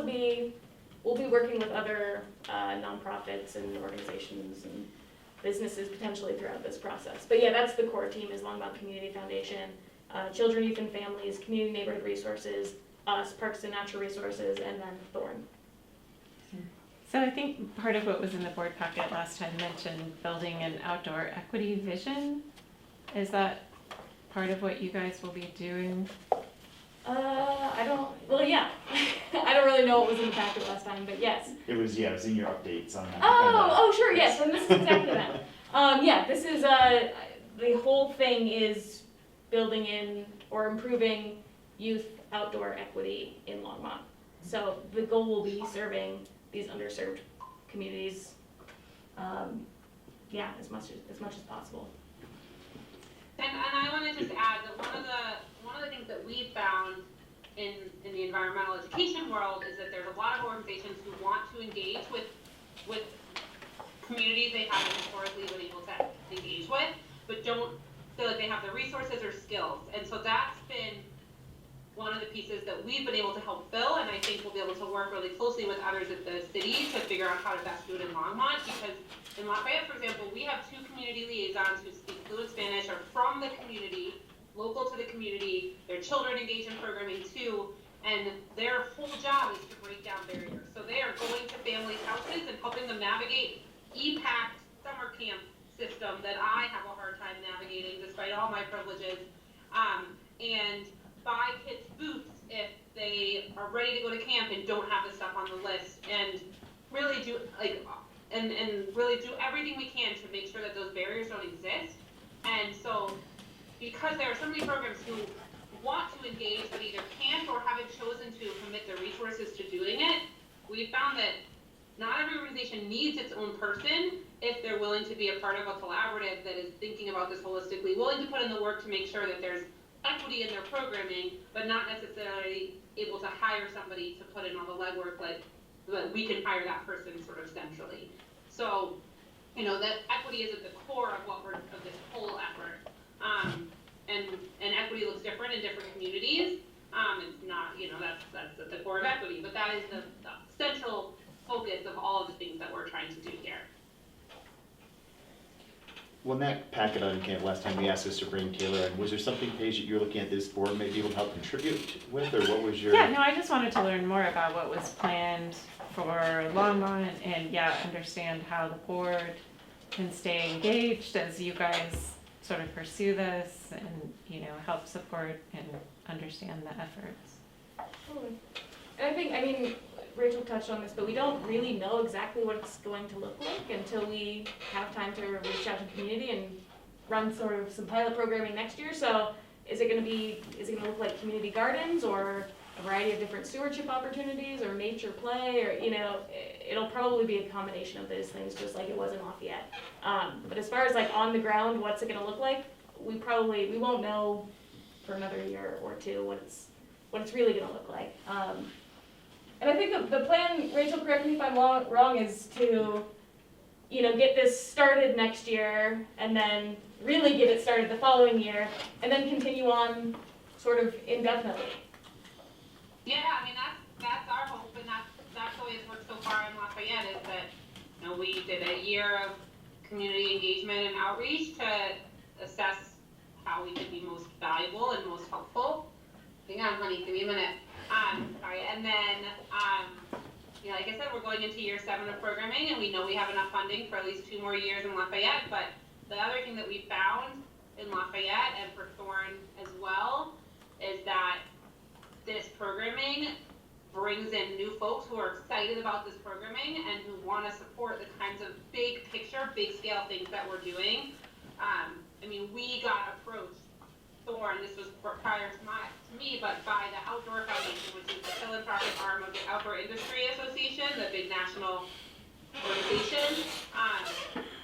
be working with other nonprofits and organizations and businesses potentially throughout this process. But yeah, that's the core team, is Longmont Community Foundation, Children, Youth, and Families, Community Neighborhood Resources, us, Parks and Natural Resources, and then Thorn. So I think part of what was in the board packet last time mentioned building an outdoor equity vision. Is that part of what you guys will be doing? I don't really know what was in the packet last time, but yes. It was in your updates on that. Oh, sure, yes, and this is exactly that. This is, the whole thing is building in or improving youth outdoor equity in Longmont. So the goal will be serving these underserved communities, as much as possible. And I want to just add that one of the things that we found in the environmental education world is that there's a lot of organizations who want to engage with communities they haven't historically been able to engage with, but don't feel like they have the resources or skills. And so that's been one of the pieces that we've been able to help fill, and I think we'll be able to work really closely with others at the city to figure out how to best do it in Longmont, because in Lafayette, for example, we have 2 community liaisons who speak fluent Spanish, are from the community, local to the community, their children engage in programming too, and their whole job is to break down barriers. So they are going to families' houses and helping them navigate EPACT summer camp system that I have a hard time navigating despite all my privileges, and buy kids boots if they are ready to go to camp and don't have the stuff on the list, and really do and really do everything we can to make sure that those barriers don't exist. And so because there are so many programs who want to engage but either can't or haven't chosen to commit the resources we found that not every organization needs its own person if they're willing to be a part of a collaborative that is thinking about this holistically, willing to put in the work to make sure that there's equity in their programming, but not necessarily able to hire somebody to put in all the legwork, like, that we can hire that person sort of centrally. So, you know, that equity is at the core of of this whole effort. And equity looks different in different communities. It's not, you know, that's at the core of equity, but that is the central focus of all of the things that we're trying to do here. Well, in that packet on camp last time we asked us to bring Taylor in, was there something, Paige, that you're looking at this board may be able to help contribute with, or what was your? Yeah, no, I just wanted to learn more about what was planned for Longmont and yeah, understand how the board can stay engaged as you guys sort of pursue this and, you know, help support and understand the efforts. Totally. And I think, I mean, Rachel touched on this, but we don't really know exactly what it's going to look like until we have time to reach out to the community and run sort of some pilot programming next year. So is it gonna look like community gardens or a variety of different stewardship opportunities or nature play, or, you know, it'll probably be a combination of those things, just like it was in Lafayette. But as far as like on the ground, what's it gonna look like? We won't know for another year or two what it's really gonna look like. And I think the plan, Rachel, correct me if I'm wrong, is to, you know, get this started next year and then really get it started the following year and then continue on sort of indefinitely. Yeah, I mean, that's our hope, and that's the way it's worked so far in Lafayette, is that, you know, we did a year of community engagement and outreach to assess how we could be most valuable and most helpful. Hang on, honey, give me a minute. Sorry, and then, you know, like I said, we're going into year 7 of programming, and we know we have enough funding for at least 2 more years in Lafayette, but the other thing that we found in Lafayette and for Thorne as well is that this programming brings in new folks who are excited about this programming and who want to support the kinds of big picture, big scale things that we're doing. I mean, we got approached, Thorne, this was prior to me, but by the Outdoor Foundation, which is the philanthropic arm of the Outdoor Industry Association, the big national organization,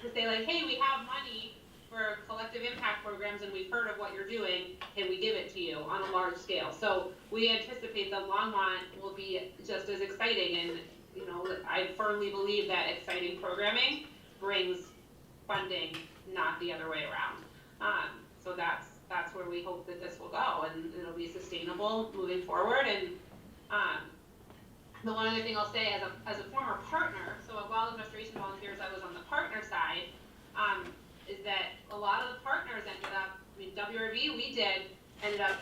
to say like, hey, we have money for collective impact programs and we've heard of what you're doing, can we give it to you on a large scale? So we anticipate that Longmont will be just as exciting, and you know, I firmly believe that exciting programming brings funding, not the other way around. So that's where we hope that this will go, and it'll be sustainable moving forward. And the one other thing I'll say, as a former partner, so at Wildlife Restoration Volunteers, I was on the partner side, is that a lot of the partners ended up, I mean, WRV, ended up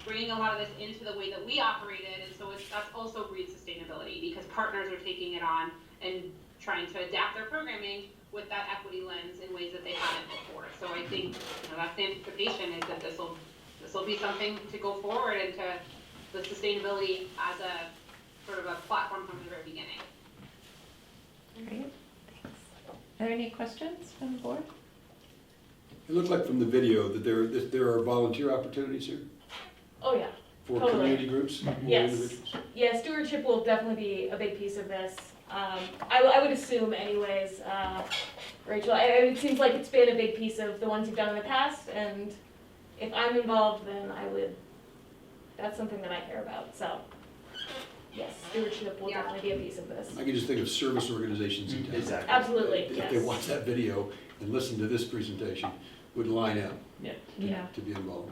bringing a lot of this into the way that we operated, and so that's also breeds sustainability, because partners are taking it on and trying to adapt their programming with that equity lens in ways that they haven't before. So I think, you know, that's the anticipation, is that this will be something to go forward into the sustainability as a sort of a platform from the very beginning. Great, thanks. Are there any questions from the board? It looked like from the video that there are volunteer opportunities here Oh yeah. for Totally. community groups, more Yes. individuals. Yeah, stewardship will definitely be a big piece of this. I would assume anyways, Rachel, it seems like it's been a big piece of the ones you've done in the past, and if I'm involved, then that's something that I care about, so. Yes, stewardship will definitely be a piece of this. I can just think of service organizations in town. Exactly. Absolutely, If they yes. watch that video and listen to this presentation, would line up Yeah. to be involved.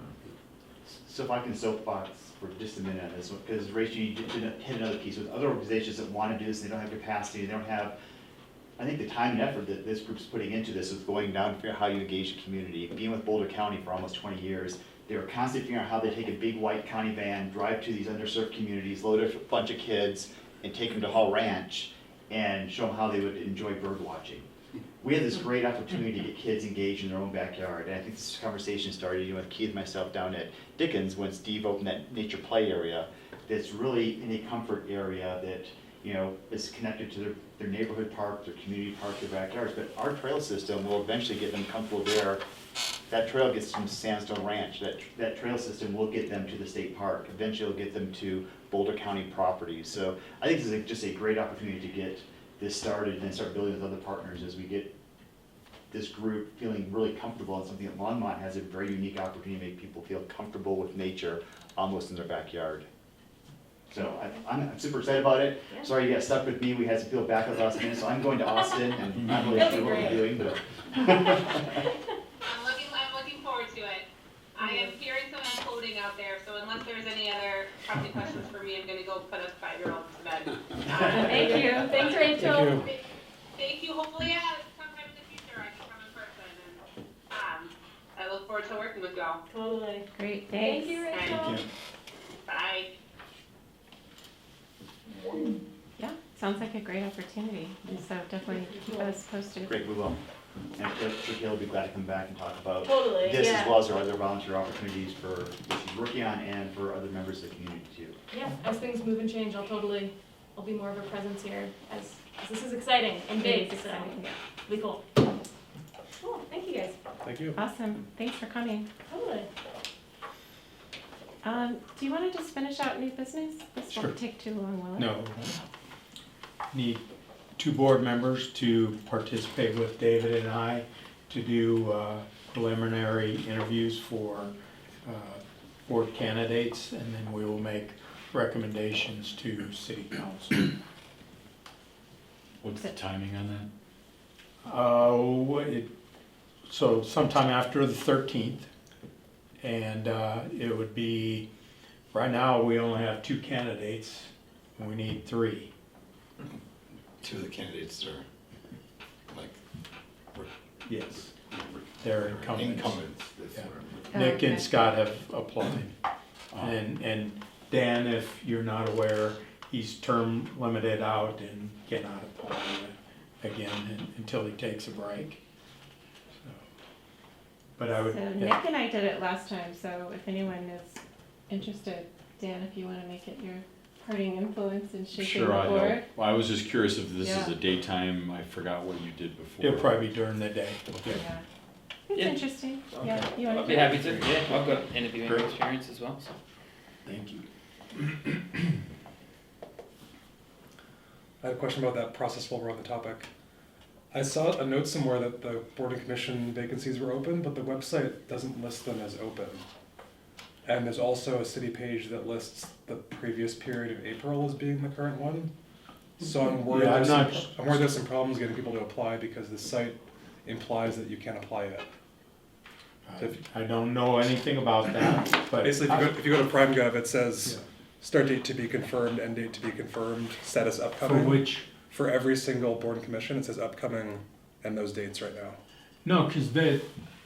So if I can soapbox for just a minute on this one, because Rachel, you did hit another piece with other organizations that want to do this, they don't have capacity, they don't have, I think the time and effort that this group's putting into this is going down to figure out how you engage the community. Being with Boulder County for almost 20 years, they were constantly figuring out how they take a big white county van, drive to these underserved communities, load a bunch of kids, and take them to Hall Ranch and show them how they would enjoy bird watching. We had this great opportunity to get kids engaged in their own backyard, and I think this conversation started, you know, with Keith and myself down at Dickens when Steve opened that nature play area that's really in a comfort area that, you know, is connected to their neighborhood park, their community park, their backyards. But our trail system will eventually get them comfortable there that trail gets from Sandstone Ranch, that trail system will get them to the state park. Eventually it'll get them to Boulder County properties. So I think this is just a great opportunity to get this started and then start building with other partners as we get this group feeling really comfortable in something that Longmont has a very unique opportunity to make people feel comfortable with nature almost in their backyard. So I'm super excited about it. Yeah. Sorry you got stuck with me. We had some people back up last minute, so I'm going to Austin and not really That'll sure be what we're great. doing, but. I'm looking forward to it. I am hearing some imploding out there, so unless there's any other pressing questions for me, I'm gonna go put a 5-year-old to bed. Thank you. Thanks, Rachel. Thank you. Thank you. Hopefully, sometime in the future I can come in person, and I look forward to working with y'all. Totally. Great, Thank thanks. you, Rachel. Thank you. Bye. Yeah, sounds like a great opportunity, so definitely keep us posted. Great, we will. And I'm sure Kayla will be glad to come back and talk about Totally, this yeah. as well as our other volunteer opportunities for what she's working on and for other members of the community too. Yeah, as things move and change, I'll be more of a presence here as this is exciting and big, It's so exciting, yeah. it'll be cool. Cool, thank you guys. Thank you. Awesome, thanks for coming. Totally. Do you wanna just finish out new business? This Sure. won't take too long, will it? No. Need 2 board members to participate with David and I to do preliminary interviews for board candidates, and then we will make recommendations to city council. What's the timing on that? So sometime after the 13th, and it would be, right now, we only have 2 candidates, and we need 3. 2 of the candidates are like. Yes, they're incumbents. Incumbents, that's Yeah. what I'm. Nick Okay. and Scott have applied. And Dan, if you're not aware, he's term limited out and cannot apply again until he takes a break. So, but I would, So yeah. Nick and I did it last time, so if anyone is interested, Dan, if you wanna make it your parting influence in shaping Sure, the I board. know. Well, I was just curious if this is Yeah. a daytime, I forgot what you did before. It'll probably be during the day. Yeah. It's Yeah. interesting, yeah, you wanna I'd do be it? happy to, yeah, I've got interviewing Great. experience as well, so. Thank you. I had a question about that process while we're on the topic. I saw a note somewhere that the board and commission vacancies were open, but the website doesn't list them as open. And there's also a city page that lists the previous period of April as being the current one. So I'm worried, Yeah, I'm worried there's some problems getting people to apply because the site implies that you can't apply yet. I don't know anything about that, but. Basically, if you go to PrimeGov, it says Yeah. start date to be confirmed, end date to be confirmed, status upcoming. For which? For every single board and commission, it says upcoming and those dates right now. No, because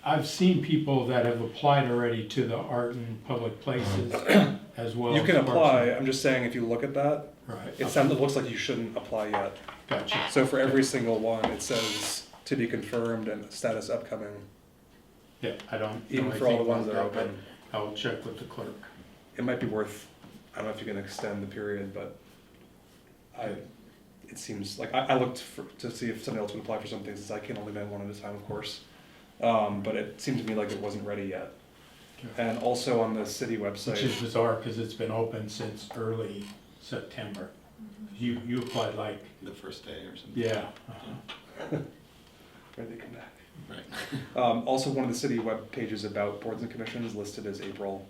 I've seen people that have applied already to the art and public places as well. You as can Parks and apply, Rec. I'm just saying if you look at that, Right. it looks like you shouldn't apply yet. Gotcha. So for every single one, it says to be confirmed and status upcoming. Yeah, I don't know Even for all the anything ones that are about that, open. but I'll check with the clerk. It might be worth, I don't know if you can extend the period, but it seems, like, I looked to see if somebody else would apply for some things, since I can only man one at a time, of course. But it seemed to me like it wasn't ready yet. Okay. And also on the city website. Which is bizarre, because it's been open since early September. You applied like, The first day or something. yeah. Where they come back. Right. Also, one of the city web pages about boards and commissions listed as April.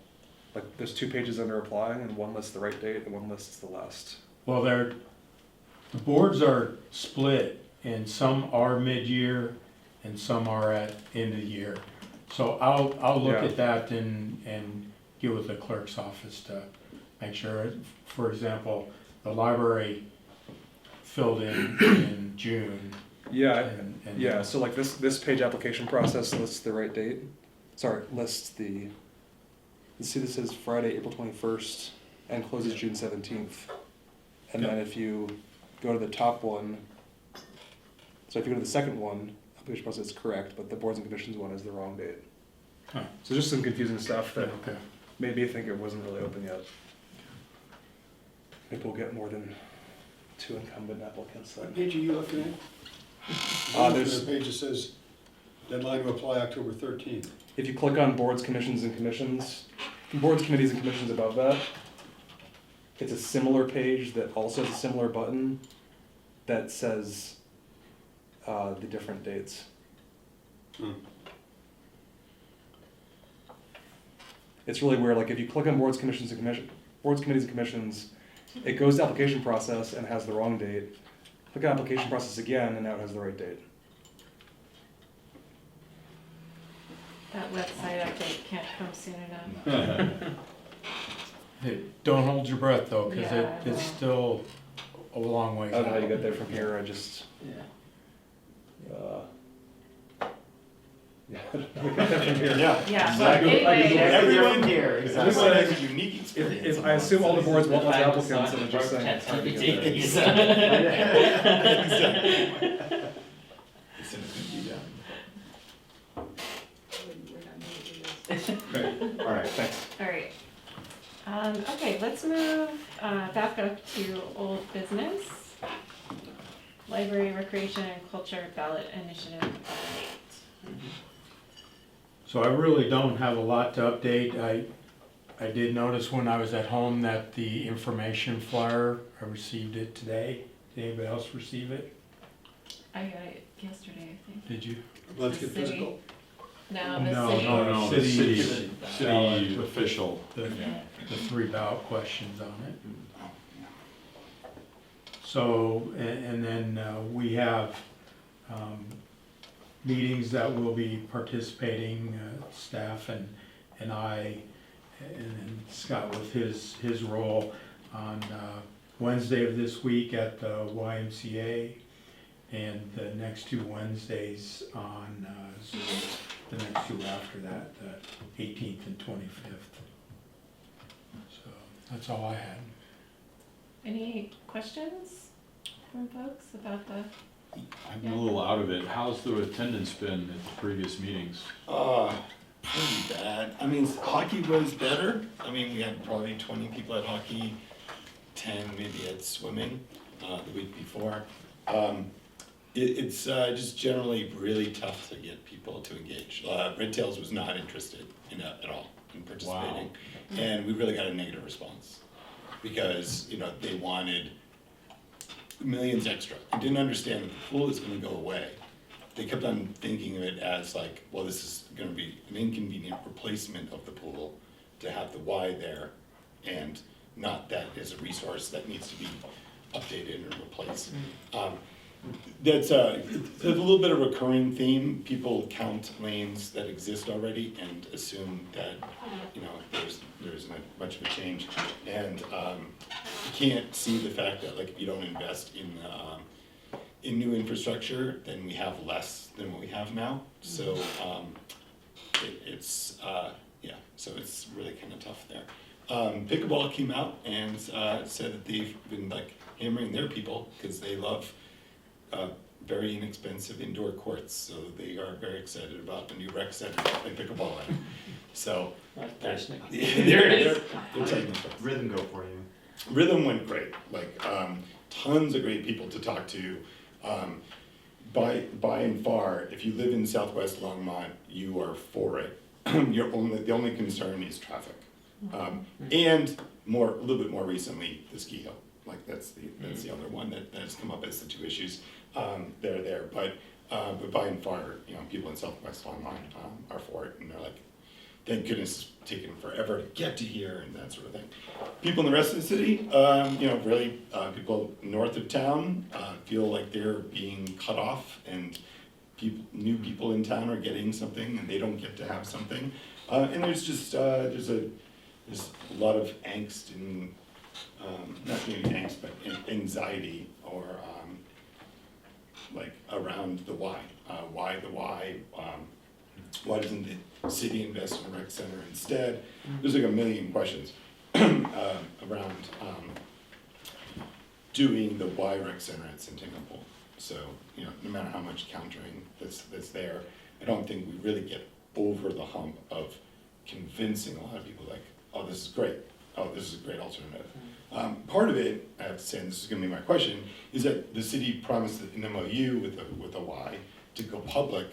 Like, there's 2 pages under applying, and one lists the right date, and one lists the last. Well, the boards are split, and some are mid-year, and some are at end of the year. So I'll look Yeah. at that and get with the clerk's office to make sure. For example, the library filled in June. Yeah, and- yeah, so like this page application process lists the right date. Sorry, lists the, let's see, this says Friday, April 21st, and closes June 17th. And then if you go to the top one, so if you go to the second one, application process is correct, but the boards and commissions one is the wrong date. Huh. So just some confusing stuff that Okay. made me think it wasn't really open yet. Maybe we'll get more than 2 incumbent applicants What then. page are you looking at? There's- The page that says deadline to apply October 13th. if you click on boards, commissions, boards, committees, and commissions above that, it's a similar page that also has a similar button that says the different dates. It's really weird, like if you click on boards, committees, and commissions, it goes to application process and has the wrong date. Click on application process again, and now it has the right date. That website update can't come soon enough. Hey, don't hold your breath though, because Yeah, it's still a long way. I don't know how you get there from here, I just, yeah, we got that from here. Yeah, Exactly. well, anyway. Everyone here, exactly. Everyone Everyone has a unique experience. If I assume all the boards want less applicants, and I'm just saying it's hard to get there. It's in a cookie, yeah. All right, thanks. All right. Okay, let's move back up to old business. Library, recreation, and culture ballot initiative update. So I really don't have a lot to update. I did notice when I was at home that the information flyer, I received it today. Did anybody else receive it? I got it yesterday, I think. Did you? Let's The get city. physical. No, the No, city. No, the City city official. The 3 ballot questions on it. So, and then we have meetings that will be participating, staff and I, and then Scott with his role on Wednesday of this week at the YMCA, and the next 2 Wednesdays on Zoom, the next 2 after that, the 18th and 25th. So that's all I had. Any questions from folks about the? I'm a little out of it. How's the attendance been at the previous meetings? Pretty bad. I mean, hockey was better. I mean, we had probably 20 people at hockey, 10 maybe at swimming the week before. It's just generally really tough to get people to engage. Red Tails was not interested in that at all, in participating. Wow. And we really got a negative response because, they wanted millions extra and didn't understand that the pool is gonna go away. They kept on thinking of it as like, well, this is gonna be an inconvenient replacement of the pool to have the Y there, and not that as a resource that needs to be updated or replaced. That's it's a little bit of a recurring theme. People count lanes that exist already and assume that, there's not much of a change. And you can't see the fact that like if you don't invest in new infrastructure, then we have less than what we have now. So so it's really kind of tough there. Pickleball came out and said that they've been like hammering their people because they love very inexpensive indoor courts, so they are very excited about the new rec center to play pickleball in. So they're taking it. Rhythm go for you. Rhythm went great, like tons of great people to talk to. By and far, if you live in Southwest Longmont, you are for it. The only concern is traffic, and a little bit more recently, the ski hill. Like that's the other one that has come up as the 2 issues. They're there, but by and far, people in Southwest Longmont are for it, and they're like, thank goodness it's taken forever to get to here and that sort of thing. People in the rest of the city, really, people north of town feel like they're being cut off, and new people in town are getting something and they don't get to have something. And there's just there's a lot of angst and not maybe angst, but anxiety or like around the why. Why the why? Why doesn't the city invest in a rec center instead? There's like a million questions around doing the Y rec center at Centennial Pool. So, no matter how much countering that's there, I don't think we really get over the hump of convincing a lot of people like, oh, this is great. Oh, this is a great alternative. Part of it, I have to say, and this is gonna be my question, is that the city promised an MOU with a Y to go public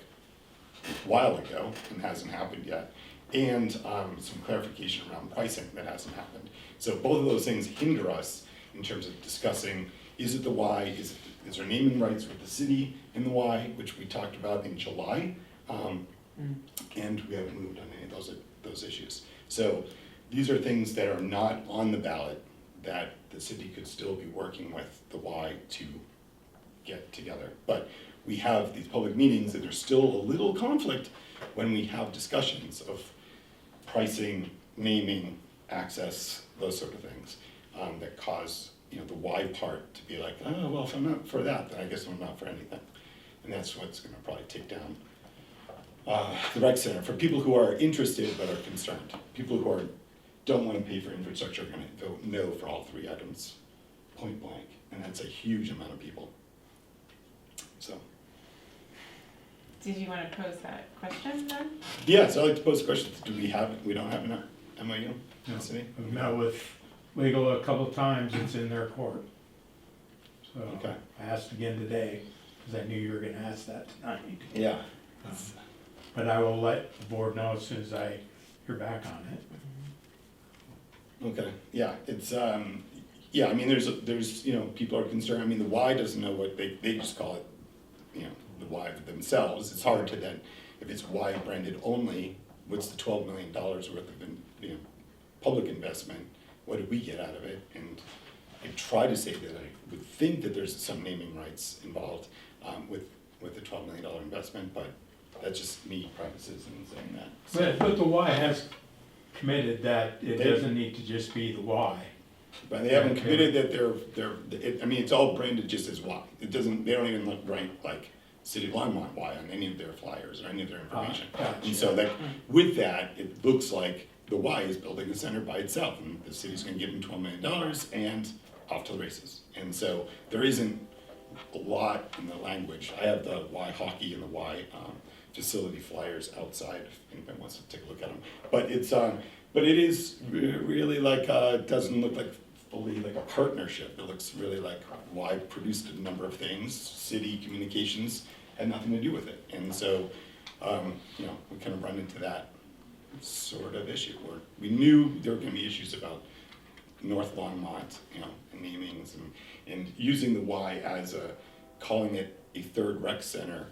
a while ago and hasn't happened yet, and some clarification around pricing that hasn't happened. So both of those things hinder us in terms of discussing, is it the Y, is there naming rights with the city in the Y, which we talked about in July, and we haven't moved on any of those issues. So these are things that are not on the ballot that the city could still be working with the Y to get together. But we have these public meetings and there's still a little conflict when we have discussions of pricing, naming, access, those sort of things, that cause, you know, the Y part to be like, oh, well, if I'm not for that, then I guess I'm not for anything. And that's what's gonna probably take down the rec center. For people who are interested but are concerned, people who don't wanna pay for infrastructure are gonna vote no for all three items, point blank. And that's a huge amount of people. So. Did you want to pose that question then? Yeah, so I'd like to pose a question. Do we have it? We don't have it in our MOU in the city? I've met with legal a couple of times, it's in their court. So Okay. I asked again today, because I knew you were gonna ask that tonight. Yeah. But I will let the board know as soon as I hear back on it. Okay, yeah, it's, yeah, I mean, there's, you know, people are concerned, I mean, the Y doesn't know what, they just call it, you know, the Y themselves. It's hard to then, if it's Y branded only, what's the $12 million worth of, you know, public investment? What did we get out of it? And I try to say that I would think that there's some naming rights involved with the $12 million investment, but that's just me, private citizen, saying that. So, But the Y has committed that it They- doesn't need to just be the Y. but they haven't committed that I mean, it's all branded just as Y. It doesn't, they don't even look right like City of Longmont Y on any of their flyers or any of their information. Gotcha. And so that, with that, it looks like the Y is building a center by itself, and the city's gonna give them $12 million and off to the races. And so there isn't a lot in the language. I have the Y hockey and the Y facility flyers outside if anybody wants to take a look at them. But it's, but it is really like, it doesn't look like fully like a partnership. It looks really like Y produced a number of things. City communications had nothing to do with it. And so, you know, we kind of run into that sort of issue where we knew there were gonna be issues about North Longmont, you know, and namings and using the Y as calling it a third rec center,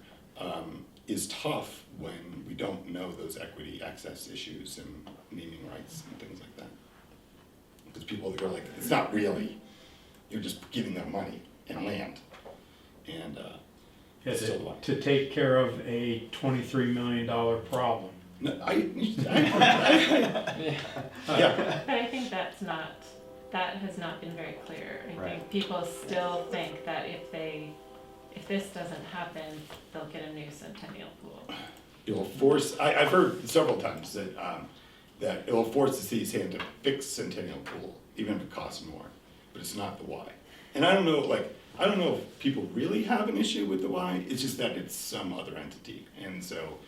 is tough when we don't know those equity access issues and naming rights and things like that. Because people are like, it's not really, you're just giving them money and land. And Yeah, still the Y. to take care of a $23 million problem. No, Yeah. But I think that has not been very clear. I think people still think that if this doesn't happen, they'll get a new centennial pool. It will force, I've heard several times that, that it will force the city's hand to fix Centennial Pool, even if it costs more, but it's not the Y. And I don't know if people really have an issue with the Y, it's just that it's some other entity. And so,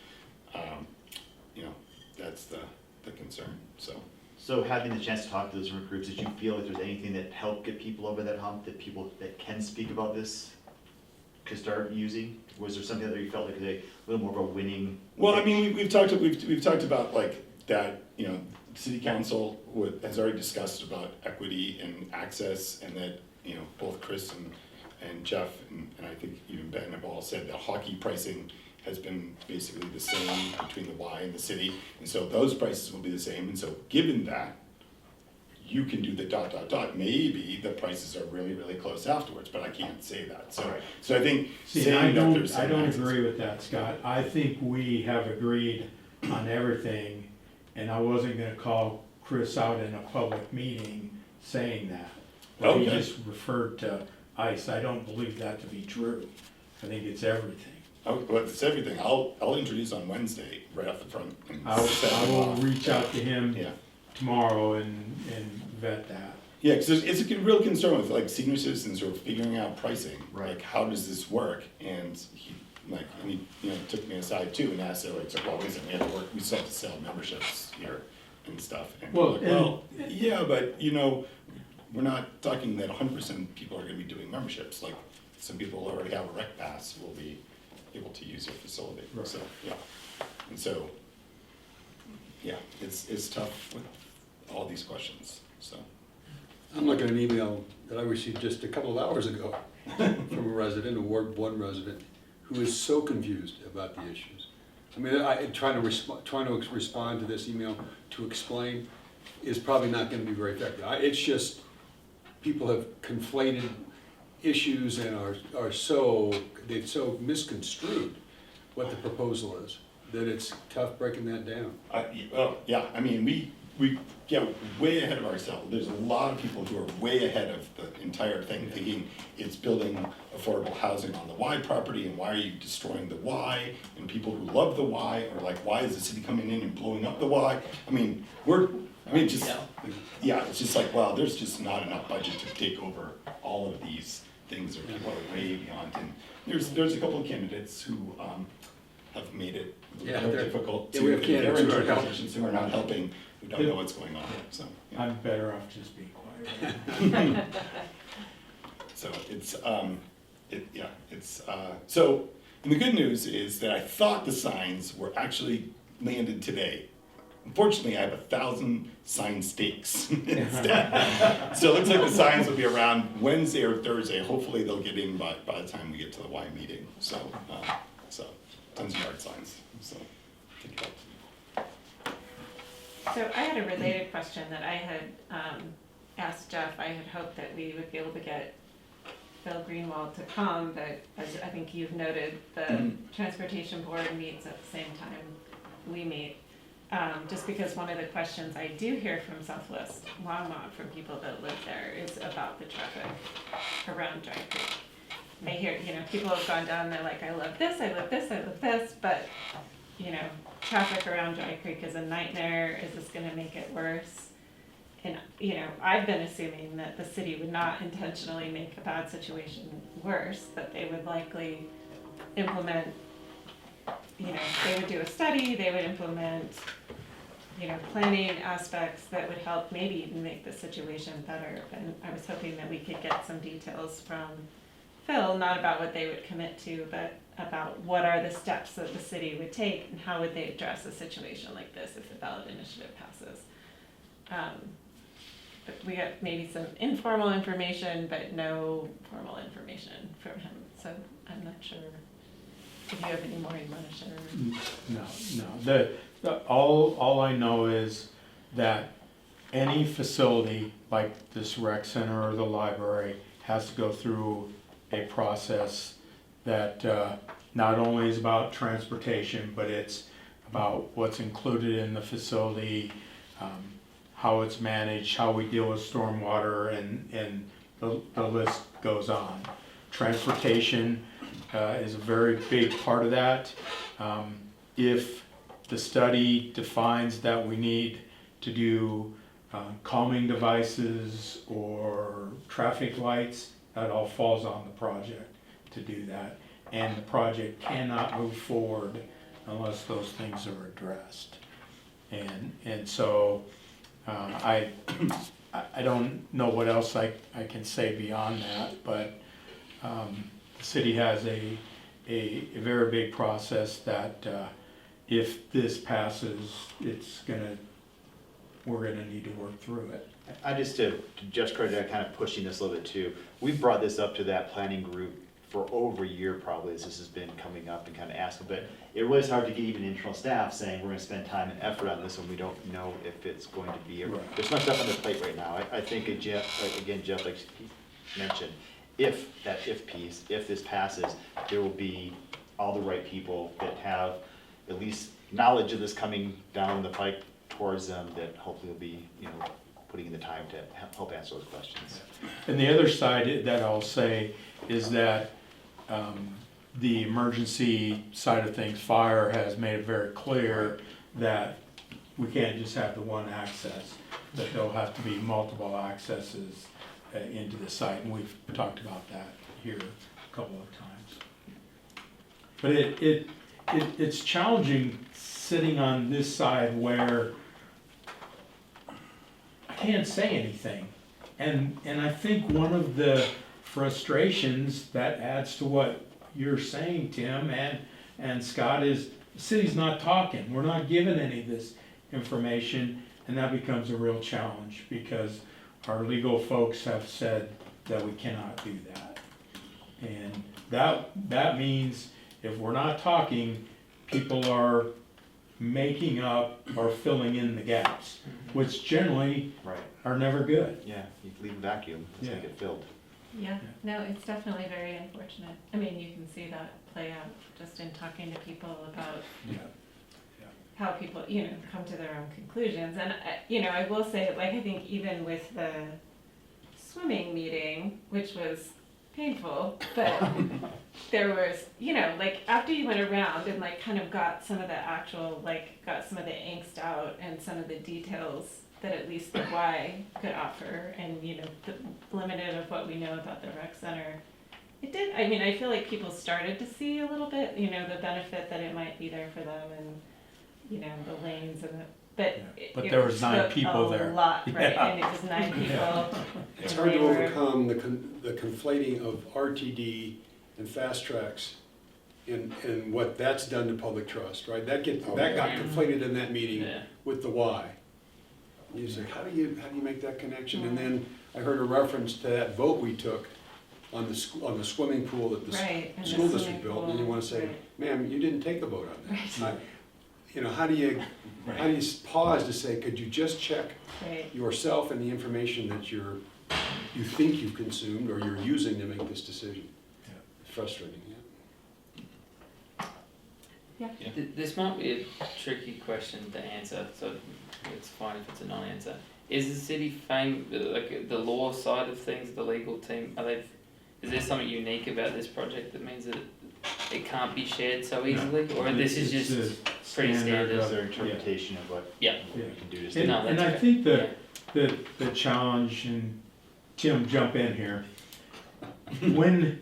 you know, that's the concern, so. So having the chance to talk to those different groups, did you feel like there's anything that helped get people over that hump, that people that can speak about this could start using? Was there something that you felt like a little more of a winning? Well, I mean, we've talked about like that, you know, city council has already discussed about equity and access, and that, you know, both Chris and Jeff and I think even Ben have all said that hockey pricing has been basically the same between the Y and the city, and so those prices will be the same. And so given that, you can do the ... Maybe the prices are really, really close afterwards, but I can't say that. So I think saying that there's some I don't access- agree with that, Scott. I think we have agreed on everything, and I wasn't gonna call Chris out in a public meeting saying that. But he Okay. just referred to ICE. I don't believe that to be true. I think it's everything. Oh, well, it's everything. I'll introduce on Wednesday right off the front. And I will reach out to him Yeah. tomorrow and vet that. Yeah, because it's a real concern with like senior citizens who are figuring out pricing. Like, how does this work? And he you know, took me aside too and asked, like, well, listen, we have to work, we still have to sell memberships here and stuff. And Well, I'm like, well, yeah, but you know, we're not talking that 100% of people are gonna be doing memberships. Like, some people already have a rec pass will be able to use your facility. Right. So, yeah. And so, yeah, it's tough with all these questions, so. I'm looking at an email that I received just a couple of hours ago from a resident, a Ward 1 resident, who is so confused about the issues. I mean, trying to respond to this email to explain is probably not gonna be very effective. It's just, people have conflated issues and they've so misconstrued what the proposal is, that it's tough breaking that down. Well, yeah, I mean, we get way ahead of ourselves. There's a lot of people who are way ahead of the entire thing, thinking it's building affordable housing on the Y property, and why are you destroying the Y? And people who love the Y are like, why is the city coming in and blowing up the Y? It's just like, wow, there's just not enough budget to take over all of these things, or people are way beyond. And there's a couple of candidates who have made it very difficult to, they're in positions who are not helping, who don't know what's going on, so. Yeah. I'm better off just being quiet. So so, and the good news is that I thought the signs were actually landed today. Unfortunately, I have 1,000 sign stakes instead. So it looks like the signs will be around Wednesday or Thursday. Hopefully they'll get in by the time we get to the Y meeting. So tons of yard signs, so think about it. So I had a related question that I had asked Jeff. I had hoped that we would be able to get Bill Greenwald to come, but as I think you've noted, the transportation board meets at the same time we meet. Just because one of the questions I do hear from Southwest Longmont from people that live there is about the traffic around Dry Creek. I hear, people have gone down, they're like, I love this, I love this, I love this, but, traffic around Dry Creek is a nightmare. Is this gonna make it worse? And, I've been assuming that the city would not intentionally make a bad situation worse, that they would likely implement, they would do a study, they would implement, planning aspects that would help maybe even make the situation better. And I was hoping that we could get some details from Phil, not about what they would commit to, but about what are the steps that the city would take and how would they address a situation like this if the ballot initiative passes. But we got maybe some informal information, but no formal information from him. So I'm not sure if you have any more you want to share. No. All I know is that any facility like this rec center or the library has to go through a process that not only is about transportation, but it's about what's included in the facility, how it's managed, how we deal with stormwater, and the list goes on. Transportation is a very big part of that. If the study defines that we need to do calming devices or traffic lights, that all falls on the project to do that. And the project cannot move forward unless those things are addressed. And so I don't know what else I can say beyond that, but the city has a very big process that if this passes, we're gonna need to work through it. I just, to Jeff's credit, kind of pushing this a little bit too. We've brought this up to that planning group for over a year probably, as this has been coming up and kind of asking, but it really is hard to get even internal staff saying we're gonna spend time and effort on this when we don't know if it's going to be, there's much stuff on the plate right now. I think, Jeff, like he mentioned, if this passes, there will be all the right people that have at least knowledge of this coming down the pike towards them, that hopefully will be, putting in the time to help answer those questions. And the other side that I'll say is that the emergency side of things, fire has made it very clear that we can't just have the one access, that there'll have to be multiple accesses into the site, and we've talked about that here a couple of times. But it's challenging sitting on this side where I can't say anything. And I think one of the frustrations that adds to what you're saying, Tim and Scott, is the city's not talking, we're not given any of this information, and that becomes a real challenge, because our legal folks have said that we cannot do that. And that means if we're not talking, people are making up or filling in the gaps, which generally Right. are never good. Yeah, you leave a vacuum, it's gonna Yeah. get filled. Yeah, no, it's definitely very unfortunate. I mean, you can see that play out just in talking to people about Yeah. how people, you know, come to their own conclusions. And, you know, I will say, like, I think even with the swimming meeting, which was painful, but there was, you know, like, after you went around and, like, kind of got some of the actual, like, got some of the angst out and some of the details that at least the Y could offer, and, you know, the limited of what we know about the rec center, it did, I mean, I feel like people started to see a little bit, you know, the benefit that it might be there for them, and, you know, the lanes and the, but But it there was 9 took people a there. lot, right, Yeah. and it was 9 people. Yeah. It's and hard to they were- overcome the conflating of RTD and fast tracks and what that's done to public trust, right? That got conflated in that meeting Yeah. with the why. You say, how do you make that connection? And then I heard a reference to that vote we took on the swimming pool that the Right, and the school district swimming built, and you pool, wanna say, right. ma'am, you didn't take the vote on that. Right. You know, how do you pause to say, could you just check Right. yourself and the information that you think you've consumed or you're using to make this decision? It's frustrating, yeah. This might be a tricky question to answer, so it's fine if it's a non-answer. Is the city like the law side of things, the legal team, is there something unique about this project that means that it can't be shared so easily? Or this is It's just a pretty standard standard? of- Their interpretation of what Yeah. we can do to And, stay. No, and that's I okay. think the challenge, and Tim, jump in here. When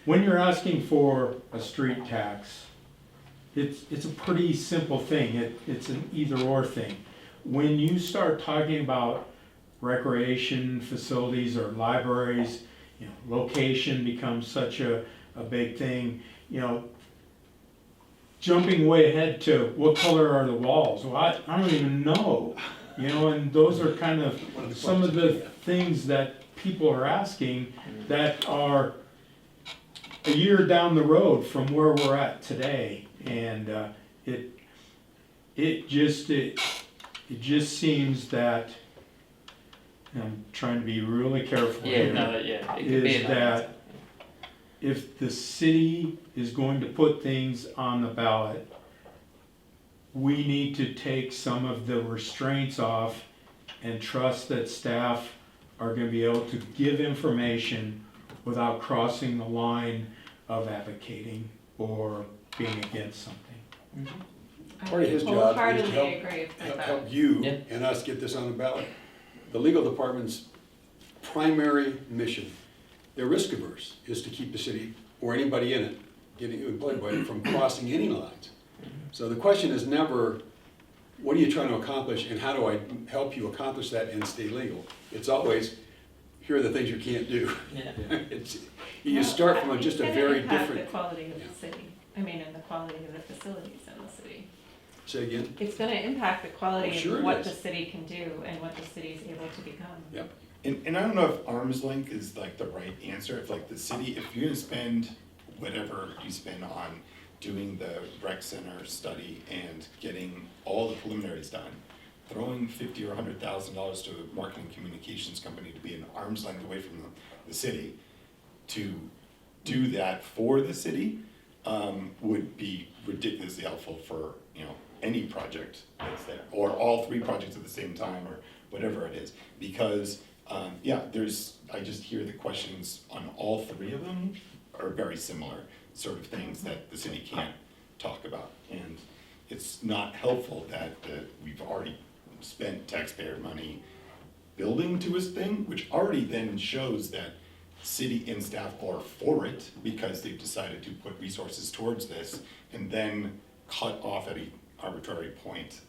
you're asking for a street tax, it's a pretty simple thing. It's an either or thing. When you start talking about recreation facilities or libraries, you know, location becomes such a big thing, you know. Jumping way ahead to what color are the walls? Well, I don't even know, you know, and those are kind of some of the things that people are asking that are a year down the road from where we're at today. And it just seems that, and I'm trying to be really careful Yeah, here, no, yeah, it could be is a that non-answer. if the city is going to put things on the ballot, we need to take some of the restraints off and trust that staff are gonna be able to give information without crossing the line of advocating or being against something. Part of his job is to Wholeheartedly agree with that. help you Yeah. and us get this on the ballot. The legal department's primary mission, they're risk averse, is to keep the city, or anybody in it, getting employed by it, from crossing any lines. So the question is never, what are you trying to accomplish and how do I help you accomplish that and stay legal? It's always, here are the things you can't do. Yeah. You start from just a very It's gonna different, impact the quality of the city, I mean, and the quality of the facilities in the city. say again? It's gonna impact the quality Oh, sure of it what is. the city can do and what the city's able to become. Yep. And I don't know if arm's length is like the right answer, if like the city, if you're gonna spend whatever you spend on doing the rec center study and getting all the preliminaries done, throwing $50,000 or $100,000 to a marketing communications company to be an arm's length away from the city, to do that for the city, would be ridiculously helpful for, you know, any project that's there, or all 3 projects at the same time, or whatever it is, because I just hear the questions on all 3 of them are very similar sort of things that the city can't talk about. And it's not helpful that we've already spent taxpayer money building to this thing, which already then shows that city and staff are for it because they've decided to put resources towards this, and then cut off at an arbitrary point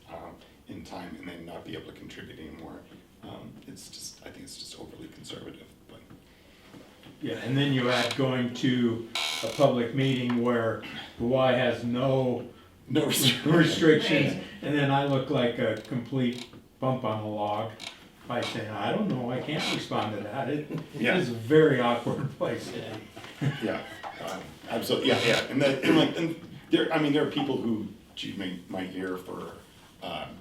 in time and then not be able to contribute anymore. I think it's just overly conservative, but. Yeah, and then you add going to a public meeting where the Y has no No restrictions, and then I look like a complete bump on a log by saying, I don't know, I can't respond to that. It Yeah. is a very awkward place. Yeah, absolutely, yeah, and there, I mean, there are people who you might hear for,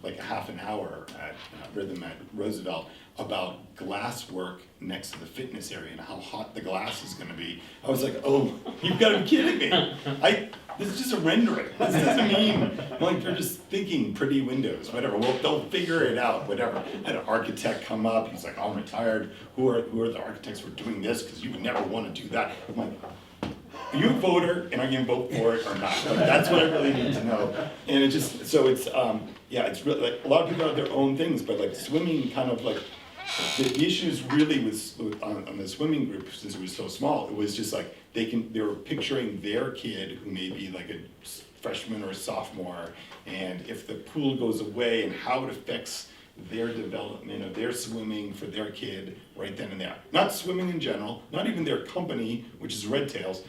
like a half an hour at Rhythm at Roosevelt about glass work next to the fitness area and how hot the glass is gonna be. I was like, oh, you've gotta be kidding me. This is just a rendering. This doesn't mean, like, they're just thinking pretty windows, whatever. Well, they'll figure it out, whatever. I had an architect come up, he's like, oh, I'm retired. Who are the architects for doing this? Because you would never want to do that. I'm like, are you a voter and are you gonna vote for it or not? Like, that's what I really need to know. And it just, so it's, yeah, it's really, like, a lot of people have their own things, but like swimming kind of like, the issues really was on the swimming group, since it was so small, it was just like, they were picturing their kid who may be like a freshman or a sophomore, and if the pool goes away and how it affects their development of their swimming for their kid right then and there. Not swimming in general, not even their company, which is Red Tails,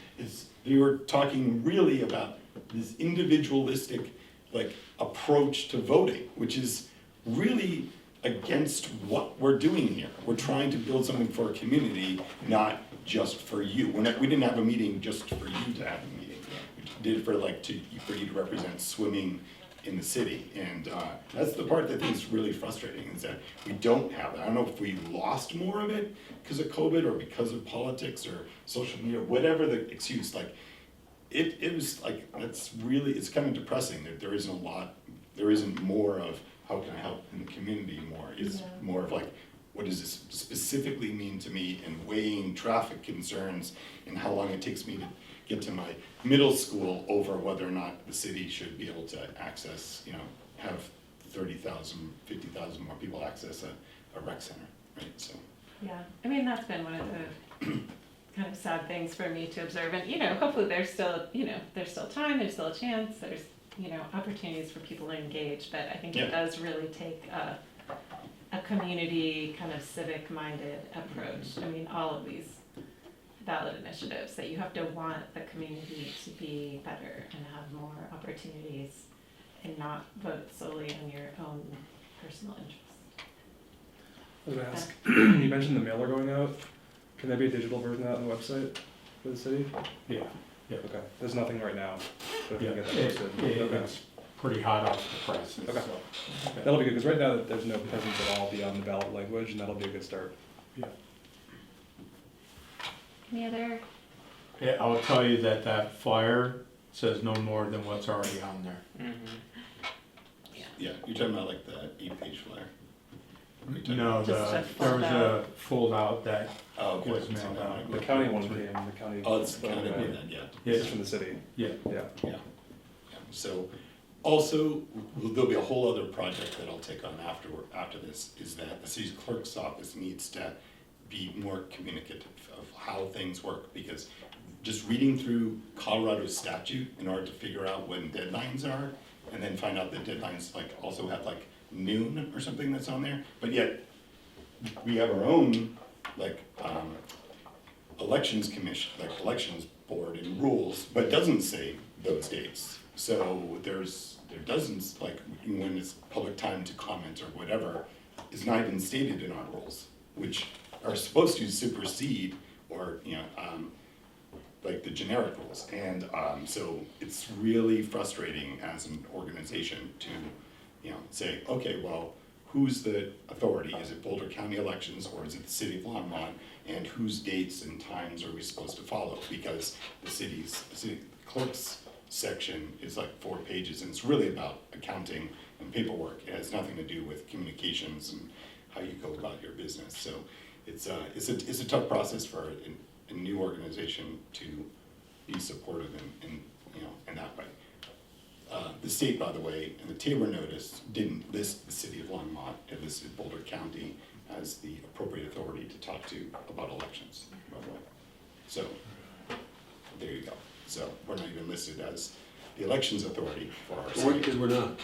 they were talking really about this individualistic like approach to voting, which is really against what we're doing here. We're trying to build something for a community, not just for you. We didn't have a meeting just for you to have a meeting. We did it for for you to represent swimming in the city. And that's the part that I think is really frustrating, is that we don't have that. I don't know if we lost more of it because of COVID or because of politics or social media, whatever the excuse, like it was like, it's kind of depressing that there isn't more of how can I help in the community more. It's more of like, what does this specifically mean to me, and weighing traffic concerns and how long it takes me to get to my middle school over whether or not the city should be able to access, have 30,000, 50,000 more people access a rec center, right? So. Yeah, I mean, that's been one of the kind of sad things for me to observe, and hopefully there's still time, there's still a chance, there's opportunities for people to engage, but I think it does really take a community kind of civic minded approach. I mean, all of these ballot initiatives, that you have to want the community to be better and have more opportunities and not vote solely on your own personal interests. I was gonna ask, you mentioned the mailer going out. Can there be a digital version of that on the website for the city? Yeah. Okay, there's nothing right now, but if Yeah, we can get that posted. it's pretty hot off the presses. Okay. So. That'll be good, because right now there's no presence at all beyond the ballot language, and that'll be a good start. Yeah. Any other? Yeah, I'll tell you that flyer says no more than what's already on there. Mm-hmm. Yeah, you're talking about like the 8-page flyer? No, there was a fold out that okay. was mailed out. The county one came, the county. Oh, it's the county one then, yeah. This is from the city. Yeah. Yeah. So, also, there'll be a whole other project that I'll take on after this, is that the city's clerk's office needs to be more communicative of how things work, because just reading through Colorado statute in order to figure out when deadlines are, and then find out that deadlines like also have like noon or something that's on there, but yet we have our own like elections commission, like elections board and rules, but it doesn't say those dates. So there doesn't, like when it's public time to comment or whatever, is not even stated in our rules, which are supposed to supersede or like the generic rules. And so it's really frustrating as an organization to say, okay, well, who's the authority? Is it Boulder County elections or is it the city of Longmont? And whose dates and times are we supposed to follow? Because the city clerk's section is like 4 pages, and it's really about accounting and paperwork. It has nothing to do with communications and how you go about your business. So it's a tough process for a new organization to be supportive in that way. The state, by the way, in the Tabor notice didn't list the city of Longmont. It listed Boulder County as the appropriate authority to talk to about elections, by the way. So there you go. So we're not even listed as the elections authority for our city. Because we're not.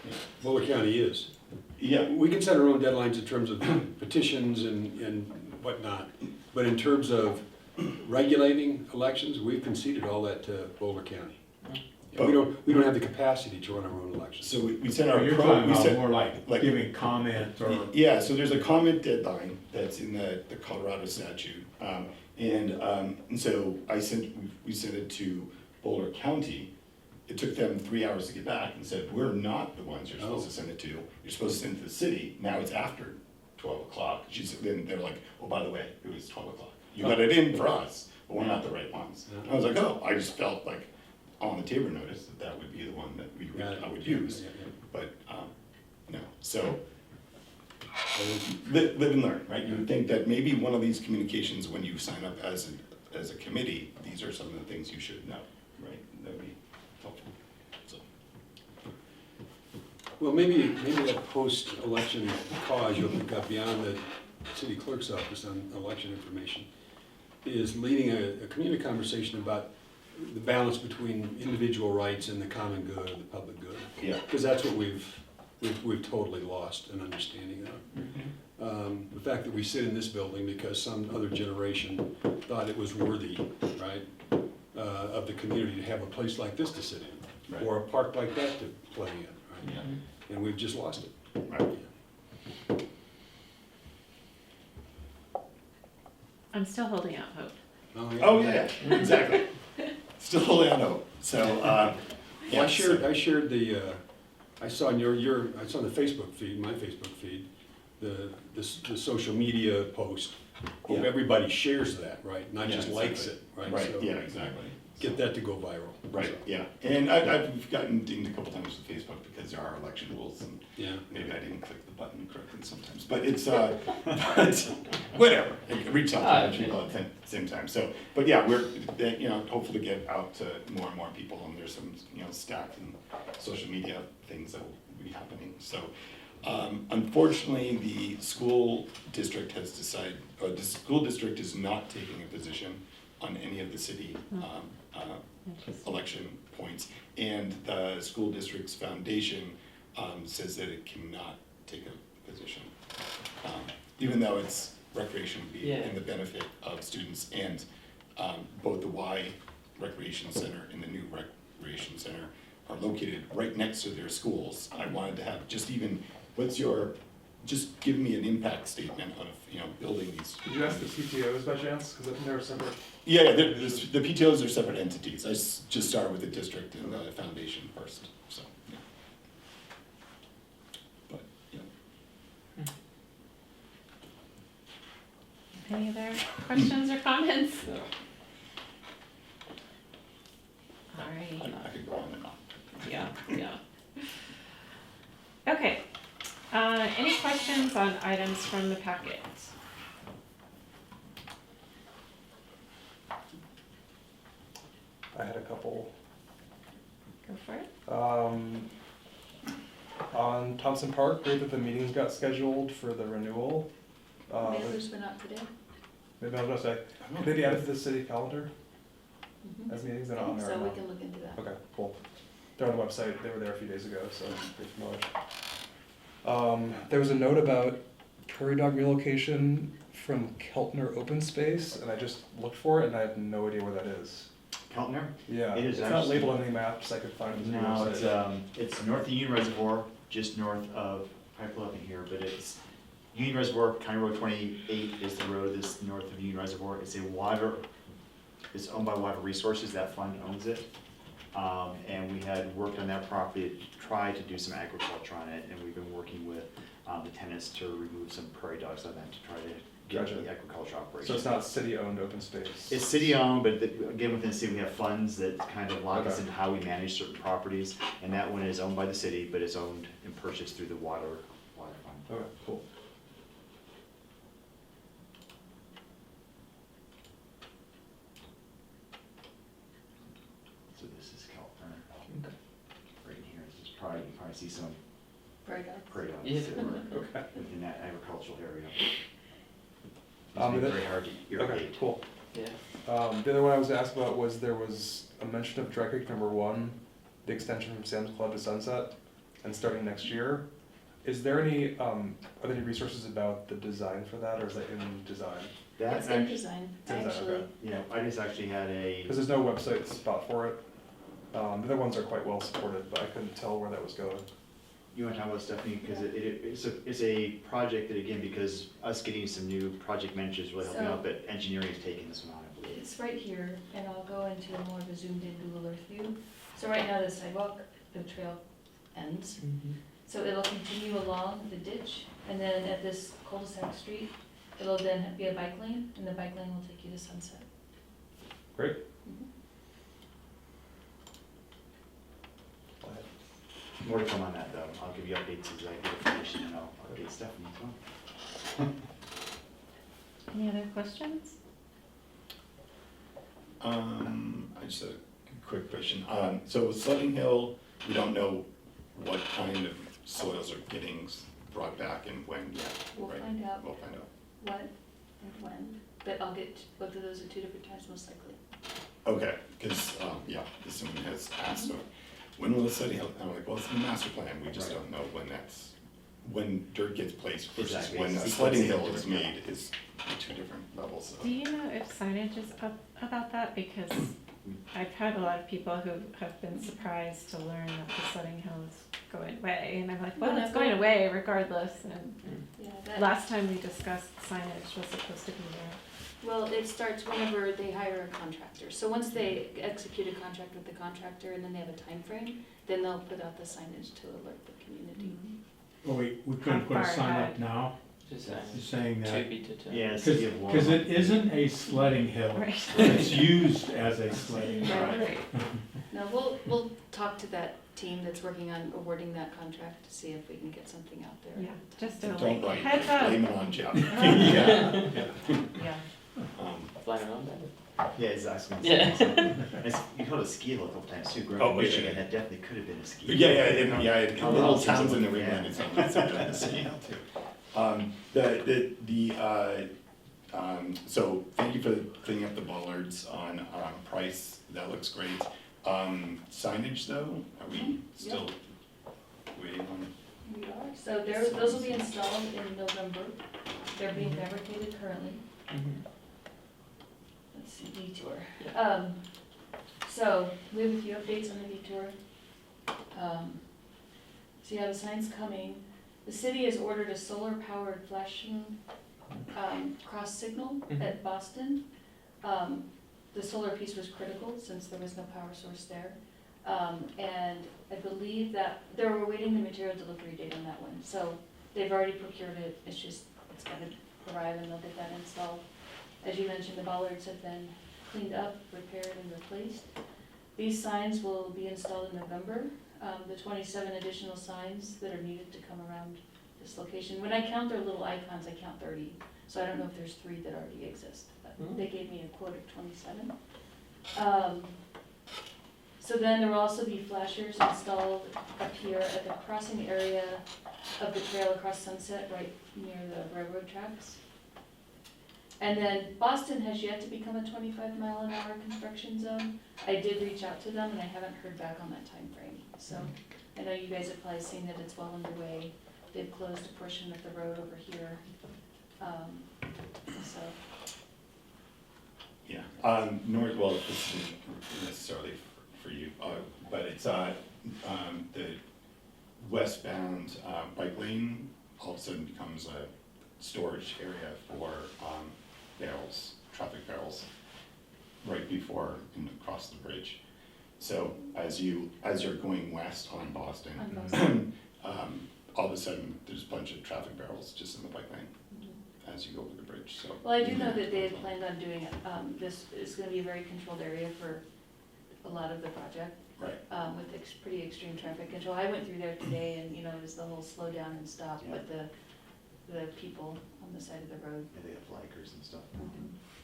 Yeah. Boulder County is. Yeah. We can set our own deadlines in terms of petitions and whatnot, but in terms of regulating elections, we've conceded all that to Boulder County. we don't have the capacity to run our own elections. So we sent our. You're pro- talking we about sent- more like giving comment or. Yeah, so there's a comment deadline that's in the Colorado statute. And so we sent it to Boulder County. It took them 3 hours to get back and said, we're not the ones you're supposed to send it to. You're supposed to send it to the city. Now it's after 12 o'clock. Then they're like, oh, by the way, it was 12 o'clock. You got it in for us, but we're not the right ones. And I was like, oh, I just felt like on the Tabor notice that would be the one that I would use. But no, so live and learn, right? You would think that maybe one of these communications, when you sign up as a committee, these are some of the things you should know, right? That would be helpful. So. Well, maybe that post-election cause you'll pick up beyond the city clerk's office on election information is leading a community conversation about the balance between individual rights and the common good, or the public good. Yeah. Because that's what we've totally lost an understanding of. The fact that we sit in this building because some other generation thought it was worthy, right, of the community to have a place like this to sit in, Right. or a park like that to play in, right? Yeah. And we've just lost it. Right. I'm still holding out hope. Oh, yeah, exactly. Still holding on hope. So, Well, I shared the, I saw on I saw on the Facebook feed, my Facebook feed, the social media post. Hope everybody shares that, right? Not just likes it, right? Right, So yeah, exactly. Get that to go viral. Right, So, yeah. And I've gotten dinged a couple times with Facebook because there are election rules and maybe I didn't click the button correctly sometimes. But it's, but whatever. Reach out to people at the same time. So, but yeah, we're, hopefully get out to more and more people, and there's some, stats and social media things that will be happening. So, unfortunately, the school district has decided, or the school district is not taking a position on any of the city election points. And the school district's foundation says that it cannot take a position. Even though it's recreation would be in the benefit of students, and both the Y Recreation Center and the new Recreation Center are located right next to their schools. I wanted to have just just give me an impact statement of, building these. Did you ask the PTOs by chance? Because I think they're separate. Yeah, the PTOs are separate entities. I just started with the district and the foundation first, so, yeah. But, yeah. Any other questions or comments? All right. I could go on and on. Yeah. Okay. Any questions on items from the packet? I had a couple. Go for it. On Thompson Park, great that the meetings got scheduled for the renewal. Maybe there's been out today. Maybe I was gonna say, could they be added to the city calendar as meetings? They're not on there So right we now. can look into that. Okay, cool. They're on the website, they were there a few days ago, so I'm pretty familiar. There was a note about prairie dog relocation from Keltner Open Space, and I just looked for it and I have no idea where that is. Keltner? Yeah, It is it's not actually- labeled on any maps I could find. No, it's north of Union Reservoir, just north of, I pull up in here, but it's Union Reservoir, County Road 28 is the road that's north of Union Reservoir. It's it's owned by Water Resources, that fund owns it. And we had worked on that property, tried to do some agriculture on it, and we've been working with the tenants to remove some prairie dogs on that to try to get Gotcha. the agriculture operation. So it's not city-owned open space? It's city-owned, but again, within the city, we have funds that kind of lock us Okay. into how we manage certain properties. And that one is owned by the city, but it's owned and purchased through the water fund. Okay, cool. So this is California. Right here, this is probably, you probably see some Prairie dogs. prairie dogs Yeah. that were Okay. within that agricultural area. Um, It's but very hard to irrigate. Okay, cool. Yeah. The other one I was asked about was there was a mention of Dry Creek #1, the extension from Sam's Club to Sunset, and starting next year. Is there any, are there any resources about the design for that, or is that in design? That It's in act- design, It's in design, actually. okay. Yeah, I just actually had a. Because there's no website spot for it. The other ones are quite well supported, but I couldn't tell where that was going. You wanna talk about Stephanie, because it's a project that, again, because us getting some new project managers really helping So- out, but engineering is taking this one on, I believe. It's right here, and I'll go into a more of a zoomed in Google Earth view. So right now the sidewalk, the trail ends. So it'll continue along the ditch, and then at this cul-de-sac street, it'll then be a bike lane, and the bike lane will take you to Sunset. Great. More to come on that, though. I'll give you updates as I get information, and I'll update Stephanie as well. Any other questions? I just had a quick question. So Sledding Hill, we don't know what kind of soils are getting brought back and when yet, We'll right? find out We'll find out. what and when, but I'll get both of those at 2 different times most likely. Okay, because, yeah, someone has asked, when will the Sledding Hill, I'm like, well, it's in the master plan, we just don't know when dirt gets placed versus Exactly. when a It's sledding sequencing hill is different, made is two different levels of. Do you know if signage is up about that? Because I've had a lot of people who have been surprised to learn that the sledding hill is going away, and I'm like, well, it's going away regardless, and Yeah, that, last time we discussed signage was supposed to be there. well, it starts whenever they hire a contractor. So once they execute a contract with the contractor and then they have a time frame, then they'll put out the signage to alert the community. Oh, we couldn't put a far sign up ahead? now? Just saying. You're saying To that? be determined. Yeah, the city of Because Warren. it isn't a sledding hill. Right. It's used as a sledding hill. Right. No, we'll talk to that team that's working on awarding that contract to see if we can get something out there. Yeah, just a Don't like, write, heads up. blame it on Jeff. Yeah. Yeah. Blame it on that. Yeah, it's asking. Yeah. You called it ski hill a couple times too, growing Oh, up in yeah, Michigan, yeah. that definitely could have been a ski. Yeah, hill. in How little else is towns it? in New England, it's a ski hill too. So thank you for cleaning up the bollards on Price, that looks great. Signage though, are we still waiting on? We are, so those will be installed in November. They're being fabricated currently. Let's see, detour. So we have a few updates on the detour. So yeah, the sign's coming. The city has ordered a solar powered flashing cross signal at Boston. The solar piece was critical since there was no power source there. And I believe that they were waiting the material delivery date on that one. So they've already procured it, it's gotta arrive and they'll get that installed. As you mentioned, the bollards have been cleaned up, repaired and replaced. These signs will be installed in November. The 27 additional signs that are needed to come around this location. When I count their little icons, I count 30. So I don't know if there's 3 that already exist, but they gave me a quote of 27. So then there will also be flashers installed up here at the crossing area of the trail across Sunset, right near the railroad tracks. And then Boston has yet to become a 25-mile-an-hour construction zone. I did reach out to them and I haven't heard back on that time frame. So I know you guys have probably seen that it's well underway. They've closed a portion of the road over here. So Yeah, well, this isn't necessarily for you, but it's, the westbound, bike lane all of a sudden becomes a storage area for, barrels, traffic barrels, right before and across the bridge. So as you're going west on Boston, all of a sudden, there's a bunch of traffic barrels just in the bike lane as you go over the bridge, so. well, I do know that they had planned on doing it. This is gonna be a very controlled area for a lot of the project. Right. With pretty extreme traffic control. I went through there today and, it was the whole slow down and stop, Yeah. but the people on the side of the road. Yeah, they have likers and stuff.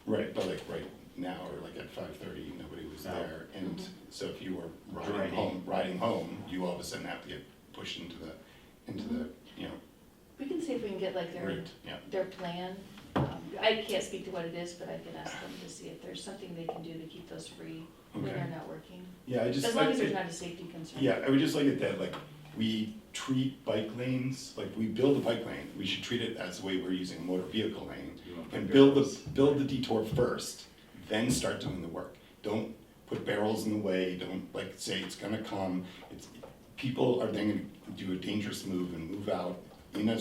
Right, but like right now, or like at 5:30, nobody was No. there, and so if you were Driving. riding home, you all of a sudden have to get pushed into the, We can see if we can get like route, yeah. their plan. I can't speak to what it is, but I can ask them to see if there's something they can do to keep those free when Okay. they're not working. Yeah, I just. As long as there's not a safety concern. Yeah, I would just like it that, like, we treat bike lanes, like, we build a bike lane, we should treat it as the way we're using a motor vehicle lane. You want And big build barrels. the detour first, then start doing the work. Don't put barrels in the way, don't like say it's gonna come. People are then gonna do a dangerous move and move out in a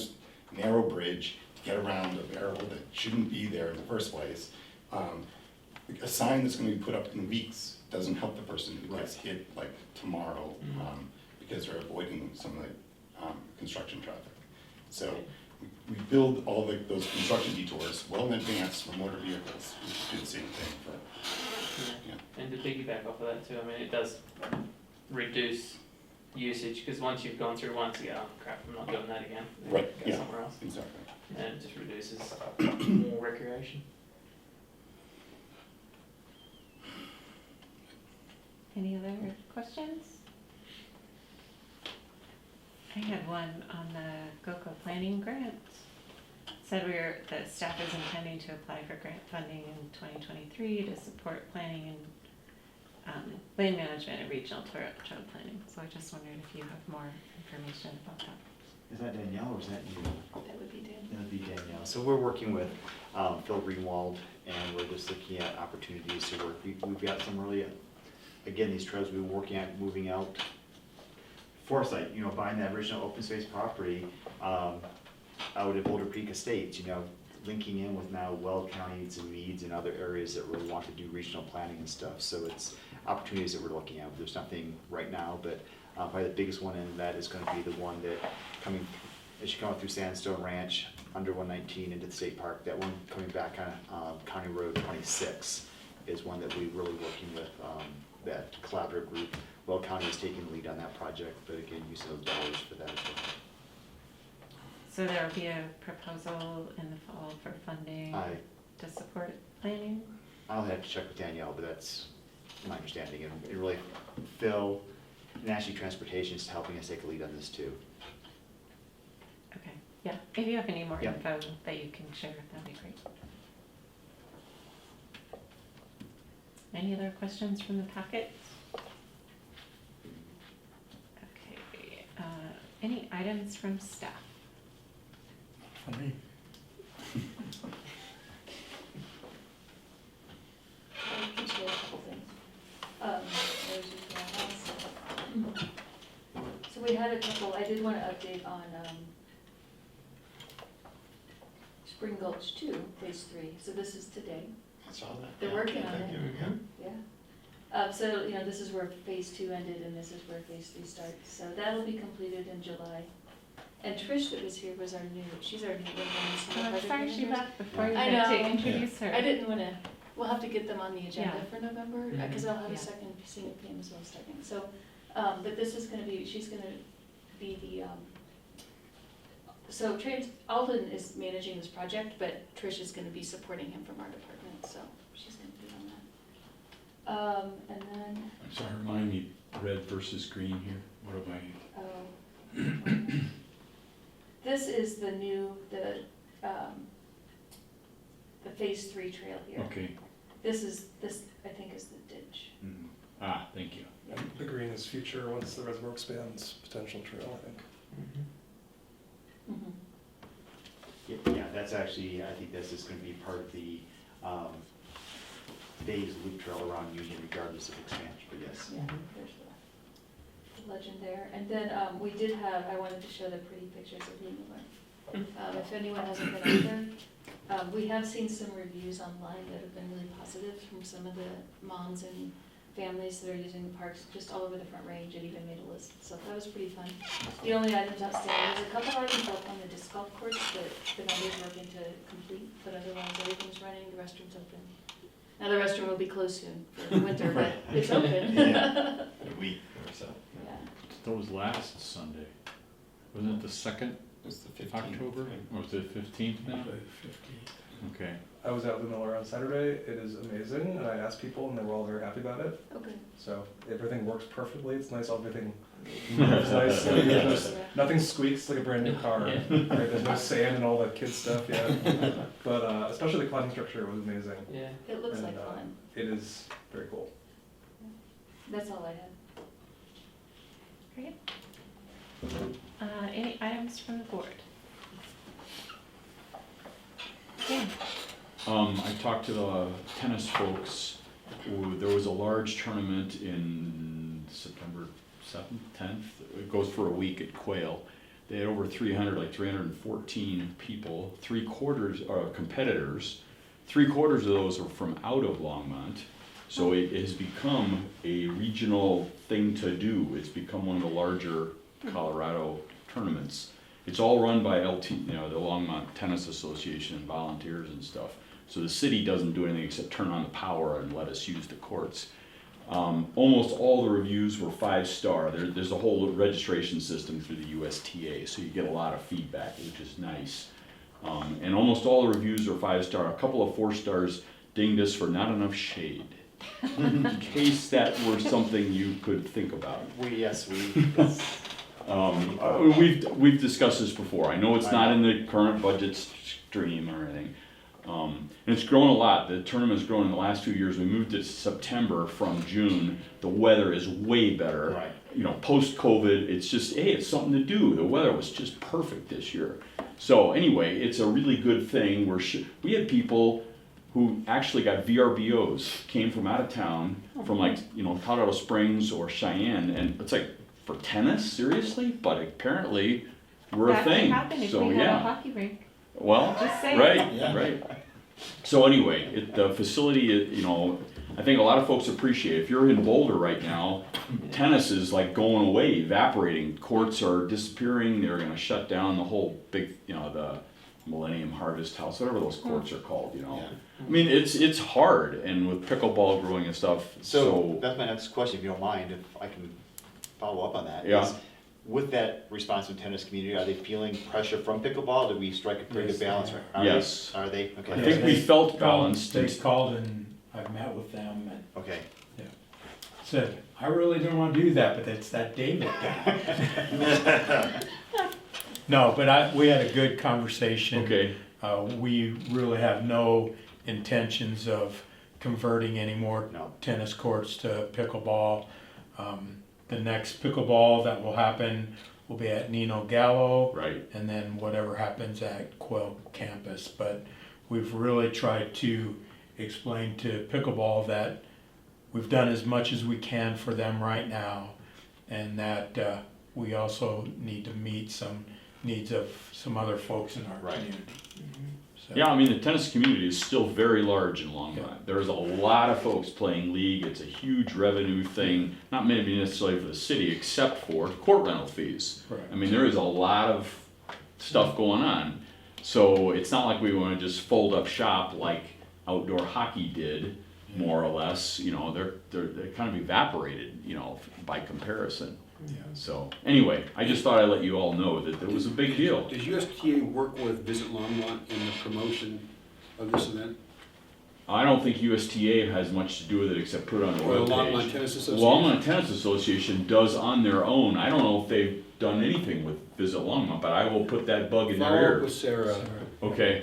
narrow bridge to get around a barrel that shouldn't be there in the first place. A sign that's gonna be put up in weeks doesn't help the person who gets hit like tomorrow, because they're avoiding some of the construction traffic. So we build all those construction detours well in advance for motor vehicles. We should do the same thing for, And to piggyback off of that too, I mean, it does reduce usage, because once you've gone through once, you go, oh crap, I'm not doing that again. Right, Go yeah, somewhere else. exactly. And it just reduces more recreation. Any other questions? I had one on the GOCO planning grant. Said the staff is intending to apply for grant funding in 2023 to support planning and land management and regional trail planning. So I just wondered if you have more information about that. Is that Danielle or is that you? That would be Danielle. That would be Danielle. So we're working with Phil Greenwald, and we're just looking at opportunities to work. We've got some really, again, these trails we've been working at, moving out. Foresight, buying that original open space property out at Boulder Creek Estates, linking in with now Weld Counties and Meads and other areas that really want to do regional planning and stuff. So it's opportunities that we're looking at. There's nothing right now, but probably the biggest one in that is going to be the one that as you come up through Sandstone Ranch, under 119 into the state park. That one coming back on County Road 26 is one that we're really working with that collaborative group. Weld County is taking the lead on that project, but again, using those dollars for that as well. So there will be a proposal in the fall for funding to support planning? I'll have to check with Danielle, but that's my understanding. And it really, Phil, National Transportation is helping us take a lead on this too. Okay, yeah. If you have any more Yeah. info that you can share, that'd be great. Any other questions from the packet? Okay, any items from staff? For me. I can share a couple things. There's just one else. So we had a couple, I did want to update on Spring Gulch 2, Phase 3. So this is today. I saw that. They're working on it. There we go. Yeah. So, this is where Phase 2 ended and this is where Phase 3 starts. So that'll be completed in July. And Trish that was here was she's our new I'm sorry she left before you I had to know. introduce her. I didn't want to, we'll have to get them on the agenda Yeah. for November, because I'll have Yeah. a second single PM as well starting. So, but this is gonna be, she's gonna be the, so Alden is managing this project, but Trish is gonna be supporting him from our department, so she's gonna be on that. And then, I'm sorry, remind me, red versus green here, what have I? this is the new, the Phase 3 trail here. Okay, This I think is the ditch. thank you. The green is future once the reservoir expands, potential trail, I think. Yeah, that's actually, I think this is going to be part of the phased loop trail around Union regardless of expansion, but yes. Yeah, there's the legend there. And then we did have, I wanted to show the pretty pictures of Union. If anyone hasn't been out there, we have seen some reviews online that have been really positive from some of the moms and families that are using the parks just all over the Front Range. It even made a list, so that was pretty fun. The only items outstanding, there's a couple items up on the disc golf course that the vendor's working to complete, but otherwise everything's running, the restroom's open. Now the restroom will be closed soon for the winter, but it's open. Yeah. A week or so. Yeah. That was last Sunday. Wasn't it the 2nd It was the 15th. October? Or was it 15th now? Okay. I was out with Miller on Saturday. It is amazing, and I asked people, and they were all very happy about it. Okay. So everything works perfectly. It's nice. Everything moves nice. There's nothing squeaks like a brand new car. Right? There's no sand and all that kid stuff. Yeah. But especially the climbing structure was amazing. Yeah. It looks And, like fun. It is very cool. That's all I had. Great. Any items from the board? Yeah. I talked to the tennis folks, there was a large tournament in September 7th, 10th. It goes for a week at Quail. They had over 300, like 314 people, competitors. 3/4 of those are from out of Longmont. So it has become a regional thing to do. It's become one of the larger Colorado tournaments. It's all run by the Longmont Tennis Association and volunteers and stuff. So the city doesn't do anything except turn on the power and let us use the courts. Almost all the reviews were 5-star. There's a whole registration system through the USTA, so you get a lot of feedback, which is nice. And almost all the reviews are 5-star. A couple of 4 stars dinged us for not enough shade. In case that were something you could think about. We've discussed this before. I know it's not in the current budget stream or anything. And it's grown a lot. The tournament's grown in the last 2 years. We moved it to September from June. The weather is way better. Right. You know, post-COVID, it's just, hey, it's something to do. The weather was just perfect this year. So anyway, it's a really good thing. We had people who actually got VRBOs, came from out of town, from Colorado Springs or Cheyenne, and it's like, for tennis, seriously? But apparently, we're a thing. That could happen if So we had a yeah. hockey rink. Well, Just saying. right. So anyway, the facility, I think a lot of folks appreciate it. If you're in Boulder right now, tennis is like going away, evaporating. Courts are disappearing. They're going to shut down the whole big, the Millennium Harvest House, whatever those courts are called. I mean, it's hard, and with pickleball growing and stuff. So that's my next question, if you don't mind, if I can follow up on that. Yeah. With that response from tennis community, are they feeling pressure from pickleball? Did we strike a pretty good balance? Yes. Are they? Okay. I think we felt balanced. They called and I've met with them and. Okay. Yeah. Said, I really don't want to do that, but it's that David guy. No, but we had a good conversation. Okay. We really have no intentions of converting any more tennis courts to pickleball. The next pickleball that will happen will be at Nino Gallo. Right. And then whatever happens at Quail campus. But we've really tried to explain to pickleball that we've done as much as we can for them right now, and that we also need to meet some needs of some other folks in our community. So. Yeah, I mean, the tennis community is still very large in Longmont. Yeah. There's a lot of folks playing league. It's a huge revenue thing, not maybe necessarily for the city, except for court rental fees. Right. I mean, there is a lot of stuff going on. So it's not like we want to just fold up shop like outdoor hockey did, more or less. They're kind of evaporated, by comparison. Yeah. So anyway, I just thought I'd let you all know that it was a big deal. Does USTA work with Visit Longmont in the promotion of this event? I don't think USTA has much to do with it except put it on the Or webpage. the Longmont Tennis Association? Longmont Tennis Association does on their own. I don't know if they've done anything with Visit Longmont, but I will put that bug in their Follow ear. up with Sarah. Okay.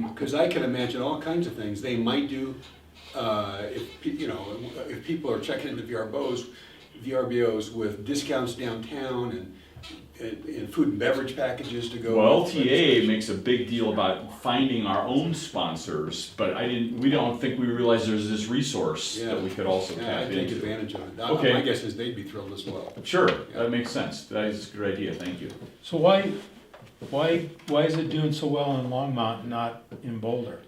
Because I can imagine all kinds of things they might do if people are checking into VRBOs with discounts downtown and food and beverage packages to go. Well, LTA makes a big deal about finding our own sponsors, but we don't think we realize there's this resource that we could also tap I'd take into. advantage of it. Okay. My guess is they'd be thrilled as well. Sure, that makes sense. That is a good idea. Thank you. So why is it doing so well in Longmont, not in Boulder?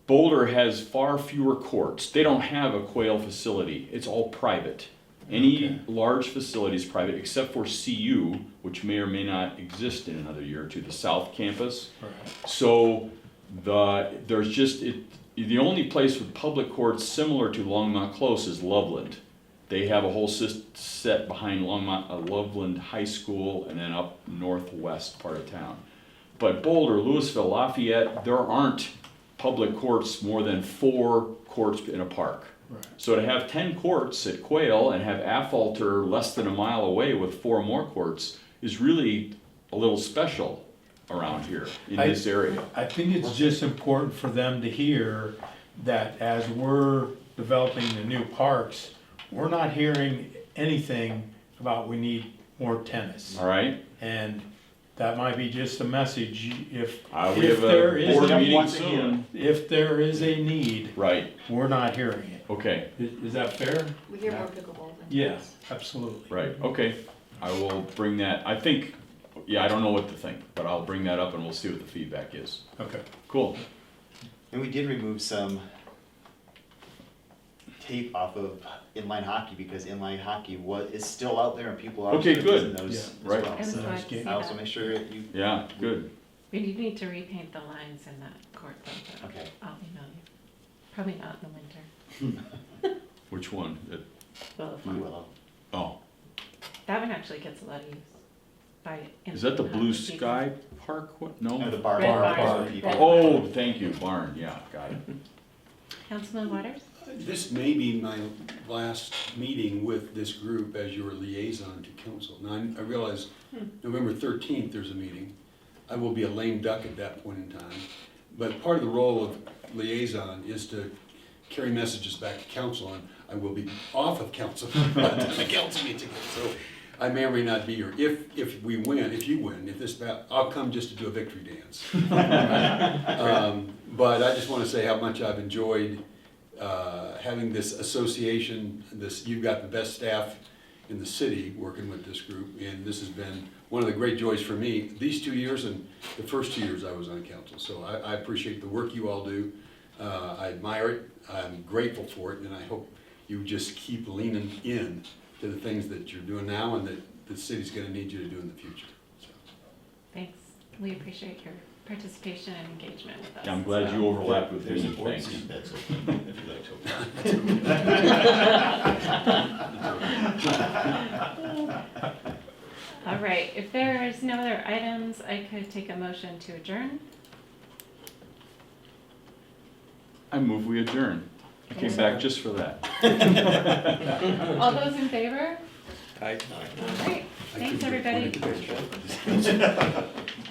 Boulder has far fewer courts. They don't have a Quail facility. It's all private. Any large facility is private except for CU, which may or may not exist in another year or two, the South Campus. Right. So there's just the only place with public courts similar to Longmont Close is Loveland. They have a whole set behind Loveland High School and then up northwest part of town. But Boulder, Louisville, Lafayette, there aren't public courts more than 4 courts in a park. Right. So to have 10 courts at Quail and have Affolter less than a mile away with 4 more courts is really a little special around here in this area. I think it's just important for them to hear that as we're developing the new parks, we're not hearing anything about we need more tennis. All right. And that might be just a message, if We have there a is board a meeting once a year. soon. if there is a need, Right, we're not hearing it. okay, Is that fair? We hear more pickleball than. Yes, absolutely. right, okay. I will bring that, I think, yeah, I don't know what to think, but I'll bring that up and we'll see what the feedback is. Okay. Cool. And we did remove some tape off of inline hockey because inline hockey is still out there and people are Okay, still good. using those Yeah. as Right. well. I was So glad to see I also that. make sure that you. Yeah, good. We do need to repaint the lines in that court though, but Okay. I'll email you. Probably not in the winter. Which one? Well, You will. Oh, that one actually gets a lot of use by. is that the in- Blue people. Sky Park? What, no? No, the bar. Red bar Barn. for people. Oh, thank you, Barn, yeah, got it. Councilman Waters? This may be my last meeting with this group as your liaison to council. Now, I realize November 13th, there's a meeting. I will be a lame duck at that point in time. But part of the role of liaison is to carry messages back to council, and I will be off of council, but the council meeting again. So I may or may not be here. If we win, if you win, I'll come just to do a victory dance. But I just want to say how much I've enjoyed having this association. You've got the best staff in the city working with this group, and this has been one of the great joys for me these 2 years and the first 2 years I was on council. So I appreciate the work you all do. I admire it. I'm grateful for it, and I hope you just keep leaning in to the things that you're doing now and that the city's going to need you to do in the future. So. Thanks. We appreciate your participation and engagement with us. Yeah, I'm glad you overlapped with There's him, a board thanks. seat that's open, if you'd like to. All right, if there's no other items, I could take a motion to adjourn. I move we adjourn. I came back just for that. All those in favor? Aye. All right, thanks, everybody. Thank you.